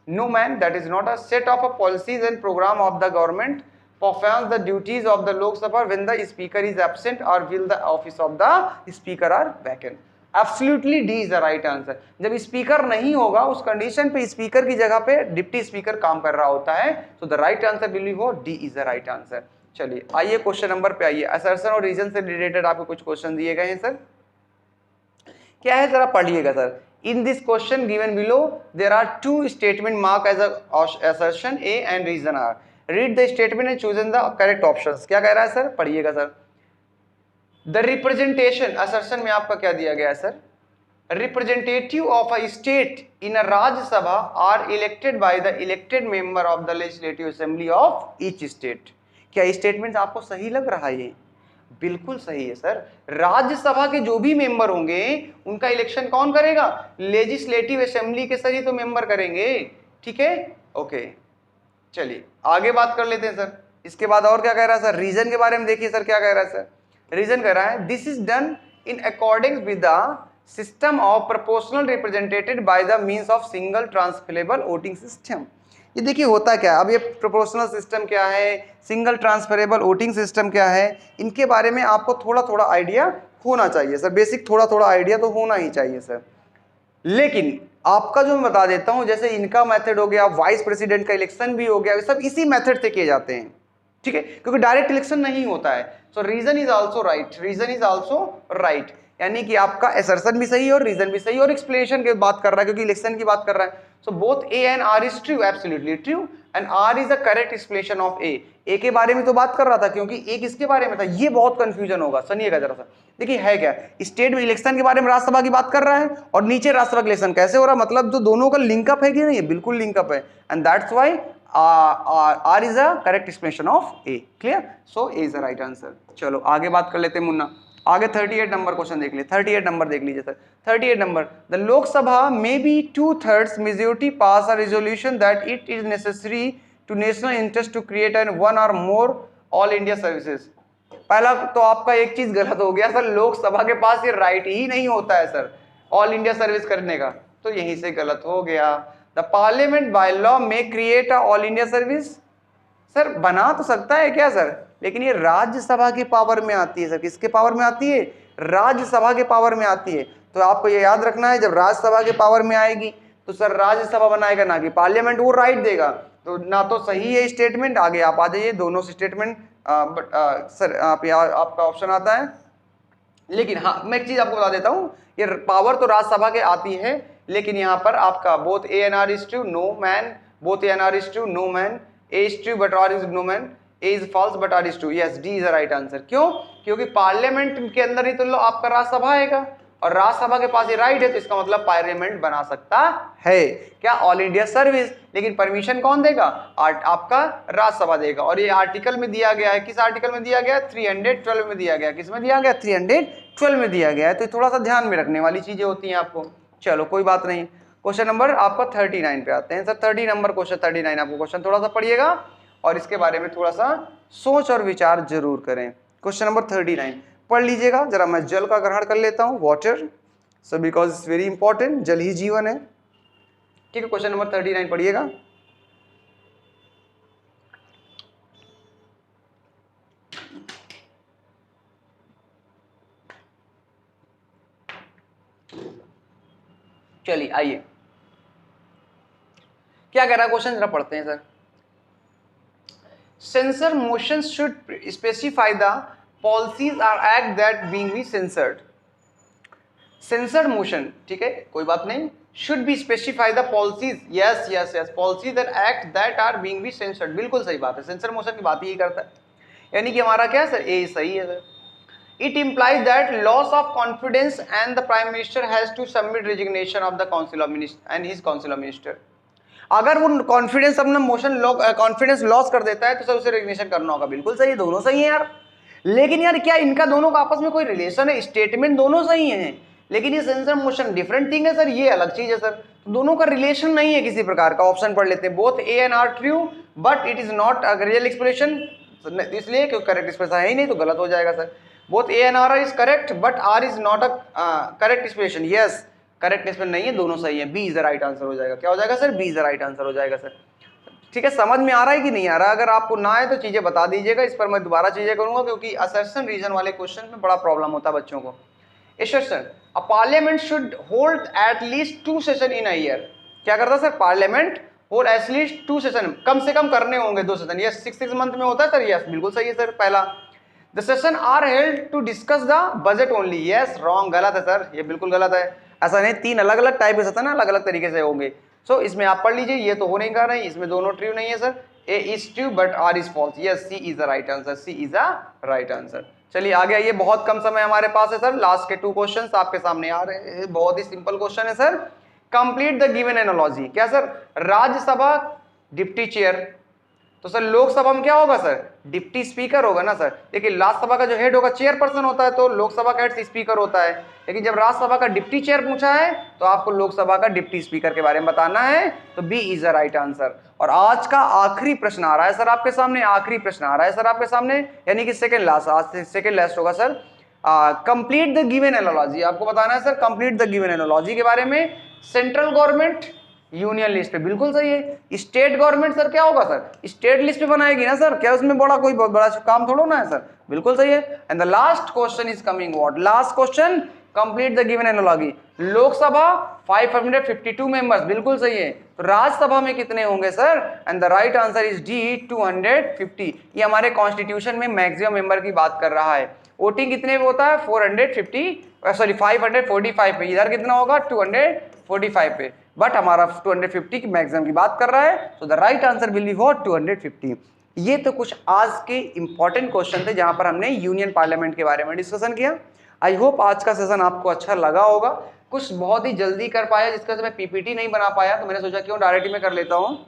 no man that is not a set of a policies and program of the government performs the duties of the Lok Sabha when the speaker is absent or will the office of the speaker are vacant. Absolutely D is the right answer. जब speaker नहीं होगा उस condition पे speaker की जगह पे deputy speaker काम कर रहा होता है, तो the right answer will be वो D is the right answer. चलिए आइए क्वेश्चन नंबर पे आइए। असर्शन और रीजन से रिलेटेड आपको कुछ क्वेश्चन दिए गए हैं सर, क्या है जरा पढ़िएगा sir. In this question given below there are 2 statement mark as assertion A and reason R, read the statement and choose in the correct options. क्या कह रहा है सर, पढ़िएगा सर। द रिप्रेजेंटेशन, असर्शन में आपका क्या दिया गया है sir, representative of a state in a Rajya Sabha are elected by the elected member of the legislative assembly of each state. क्या स्टेटमेंट आपको सही लग रहा है ये, बिल्कुल सही है सर। राज्यसभा के जो भी मेंबर होंगे उनका इलेक्शन कौन करेगा? लेजिस्लेटिव असेंबली के सर ही तो मेंबर करेंगे। ठीक है, ओके, चलिए आगे बात कर लेते हैं सर। इसके बाद और क्या कह रहा है सर? रीजन के बारे में देखिए सर क्या कह रहा है सर। रीजन कह रहा है this is done in according with the system of proportional represented by the means of single transferable voting system. ये देखिए होता क्या है, अब ये प्रोपोर्शनल सिस्टम क्या है, सिंगल ट्रांसफरेबल वोटिंग सिस्टम क्या है, इनके बारे में आपको थोड़ा थोड़ा आइडिया होना चाहिए सर। बेसिक थोड़ा थोड़ा आइडिया तो होना ही चाहिए सर। लेकिन आपका जो मैं बता देता हूं, जैसे इनका मेथड हो गया, वाइस प्रेसिडेंट का इलेक्शन भी हो गया, ये सब इसी मेथड से किए जाते हैं। ठीक है, क्योंकि डायरेक्ट इलेक्शन नहीं होता है। So reason is also right, reason is also right, यानी कि आपका असर्शन भी सही है और रीजन भी सही है और एक्सप्लेनेशन की बात कर रहा है क्योंकि इलेक्शन की बात कर रहा है। So both A and R is true, absolutely true, and R is the correct explanation of A. A के बारे में तो बात कर रहा था क्योंकि ए किसके बारे में था, ये बहुत कंफ्यूजन होगा, सुनिएगा जरा सा। देखिए है क्या, स्टेट में इलेक्शन के बारे में राज्यसभा की बात कर रहा है और नीचे राज्यसभा इलेक्शन कैसे हो रहा है, मतलब जो दोनों का लिंकअप है कि नहीं, बिल्कुल लिंकअप है, and that's why R is a correct explanation of A. Clear, so A is the right answer. चलो आगे बात कर लेते हैं मुन्ना। आगे 38 नंबर क्वेश्चन देख लीजिए, 38 नंबर देख लीजिए sir. 38 number, the Lok Sabha may by 2/3 majority pass a resolution that it is necessary to national interest to create an one or more all India services. पहला तो आपका एक चीज गलत हो गया सर, लोकसभा के पास ये राइट ही नहीं होता है सर ऑल इंडिया सर्विस करने का, तो यहीं से गलत हो गया। द पार्लियामेंट बाय लॉ में create a all India service, sir बना तो सकता है क्या सर, लेकिन ये राज्यसभा की पावर में आती है सर। किसके पावर में आती है? राज्यसभा के पावर में आती है। तो आपको ये याद रखना है, जब राज्यसभा के पावर में आएगी तो सर राज्यसभा बनाएगा ना कि पार्लियामेंट, वो राइट देगा। तो ना तो सही है स्टेटमेंट, आगे आप आ जाइए, दोनों स्टेटमेंट सर आप आपका ऑप्शन आता है। लेकिन हाँ मैं एक चीज आपको बता देता हूं, ये पावर तो राज्यसभा के आती है, लेकिन यहाँ पर आपका both A and R is true, no man, both A and R is true, no man, A is true but R is no man, A is false but R is true, yes D is the right answer. क्यों? क्योंकि parliament के अंदर ही तो आपका राज्यसभा आएगा और राज्यसभा के पास ये राइट है, तो इसका मतलब पार्लियामेंट बना सकता है क्या ऑल इंडिया सर्विस, लेकिन परमिशन कौन देगा? आपका राज्यसभा देगा। और ये आर्टिकल में दिया गया है, किस आर्टिकल में दिया गया? 312 में दिया गया। किस में दिया गया? 312 में दिया गया है। तो थोड़ा सा ध्यान में रखने वाली चीजें होती हैं आपको। चलो कोई बात नहीं, क्वेश्चन नंबर आपका 39 पे आते हैं सर। 30 नंबर क्वेश्चन 39 आपको क्वेश्चन थोड़ा सा पढ़िएगा और इसके बारे में थोड़ा सा सोच और विचार जरूर करें। क्वेश्चन नंबर 39 पढ़ लीजिएगा जरा। मैं जल का ग्रहण कर लेता हूं, water, so because it's very important, जल ही जीवन है। ठीक है, क्वेश्चन नंबर 39 पढ़िएगा। चलिए आइए, क्या कह रहा है क्वेश्चन, जरा पढ़ते हैं sir. Censure motion should specify the policies or act that being be censured. Censured motion, ठीक है कोई बात नहीं, should be specify the policies, yes yes yes, policies and act that are being be censured, बिल्कुल सही बात है। Censure motion की बात यही करता है, यानी कि हमारा क्या सर, ए सही है sir. It implies that loss of confidence and the Prime Minister has to submit resignation of the Council of Minister and his Council of Minister। अगर वो कॉन्फिडेंस अपना मोशन कॉन्फिडेंस लॉस कर देता है तो सर उसे रेजिग्नेशन करना होगा, बिल्कुल सही है, दोनों सही है यार। लेकिन यार क्या इनका दोनों का आपस में कोई रिलेशन है? स्टेटमेंट दोनों सही हैं, लेकिन ये सेंसर मोशन डिफरेंट थिंग है सर, ये अलग चीज है सर, तो दोनों का रिलेशन नहीं है किसी प्रकार का। ऑप्शन पढ़ लेते हैं, both A and R true but it is not a real explanation, इसलिए क्योंकि करेक्ट एक्सप्रेशन है ही नहीं तो गलत हो जाएगा sir. Both A and R is correct but R is not a correct explanation, yes correct explanation नहीं है, दोनों सही है, B is the right answer हो जाएगा। क्या हो जाएगा sir? B is the right answer हो जाएगा सर। ठीक है, समझ में आ रहा है कि नहीं आ रहा? अगर आपको ना आए तो चीजें बता दीजिएगा, इस पर मैं दोबारा चीजें करूंगा, क्योंकि असर्शन रीजन वाले क्वेश्चन में बड़ा प्रॉब्लम होता है बच्चों को। Assertion, a parliament should hold at least 2 session in a year. क्या करता है sir? Parliament hold at least 2 session, कम से कम करने होंगे 2 सेशन, यस 6 मंथ में होता है सर, यस बिल्कुल सही है सर पहला। The session are held to discuss the budget only, yes wrong, गलत है सर, ये बिल्कुल गलत है। ऐसा नहीं, 3 अलग अलग टाइप के सेशन है, अलग अलग तरीके से होंगे। सो इसमें आप पढ़ लीजिए, ये तो हो नहीं कर रहे, इसमें दोनों ट्रू नहीं है sir, A is true but R is false, yes C is the right answer, C is the right answer. चलिए आगे आइए, बहुत कम समय हमारे पास है सर, लास्ट के 2 क्वेश्चंस आपके सामने आ रहे हैं, बहुत ही सिंपल क्वेश्चन है sir. Complete the given analogy, क्या सर? राज्यसभा डिप्टी चेयर, तो सर लोकसभा में क्या होगा सर, डिप्टी स्पीकर होगा ना सर। देखिए राज्यसभा का जो हेड होगा चेयरपर्सन होता है, तो लोकसभा का हेड स्पीकर होता है, लेकिन जब राज्यसभा का डिप्टी चेयर पूछा है तो आपको लोकसभा का डिप्टी स्पीकर के बारे में बताना है, तो B is the right answer. और आज का आखिरी प्रश्न आ रहा है सर आपके सामने, आखिरी प्रश्न आ रहा है सर आपके सामने, यानी कि सेकंड लास्ट, आज सेकंड लास्ट होगा sir. Complete the given analogy, आपको बताना है sir complete the given analogy के बारे में। सेंट्रल गवर्नमेंट यूनियन लिस्ट पे, बिल्कुल सही है। स्टेट गवर्नमेंट सर क्या होगा सर, स्टेट लिस्ट पे बनाएगी ना सर, क्या उसमें बड़ा कोई बहुत बड़ा काम थोड़ा ना है सर, बिल्कुल सही है। And the last question is coming what, last question, complete the given analogy. Lok Sabha 552 members, बिल्कुल सही है। तो राज्यसभा में कितने होंगे sir, and the right answer is D 250। ये हमारे कॉन्स्टिट्यूशन में मैक्सिमम मेंबर की बात कर रहा है। वोटिंग कितने में होता है, 545 पे, इधर कितना होगा 245 पे, बट हमारा 250 की मैक्सिमम की बात कर रहा है, so the right answer will be what 250। ये तो कुछ आज के इंपॉर्टेंट क्वेश्चन थे जहां पर हमने यूनियन पार्लियामेंट के बारे में डिस्कशन किया। आई होप आज का सेशन आपको अच्छा लगा होगा। कुछ बहुत ही जल्दी कर पाया जिसका से मैं पीपीटी नहीं बना पाया, तो मैंने सोचा क्यों डायरेक्टली में कर लेता हूँ,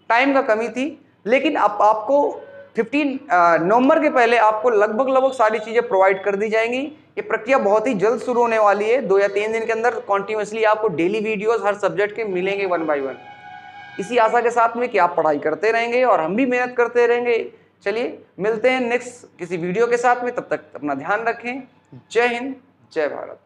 टाइम का कमी थी। लेकिन अब आपको 15 नवंबर के पहले आपको लगभग सारी चीजें प्रोवाइड कर दी जाएंगी। ये प्रक्रिया बहुत ही जल्द शुरू होने वाली है, 2 या 3 दिन के अंदर कॉन्टिन्यूसली आपको डेली वीडियोस हर सब्जेक्ट के मिलेंगे 1 बाय 1, इसी आशा के साथ में कि आप पढ़ाई करते रहेंगे और हम भी मेहनत करते रहेंगे। चलिए मिलते हैं नेक्स्ट किसी वीडियो के साथ में, तब तक अपना ध्यान रखें। जय हिंद, जय भारत।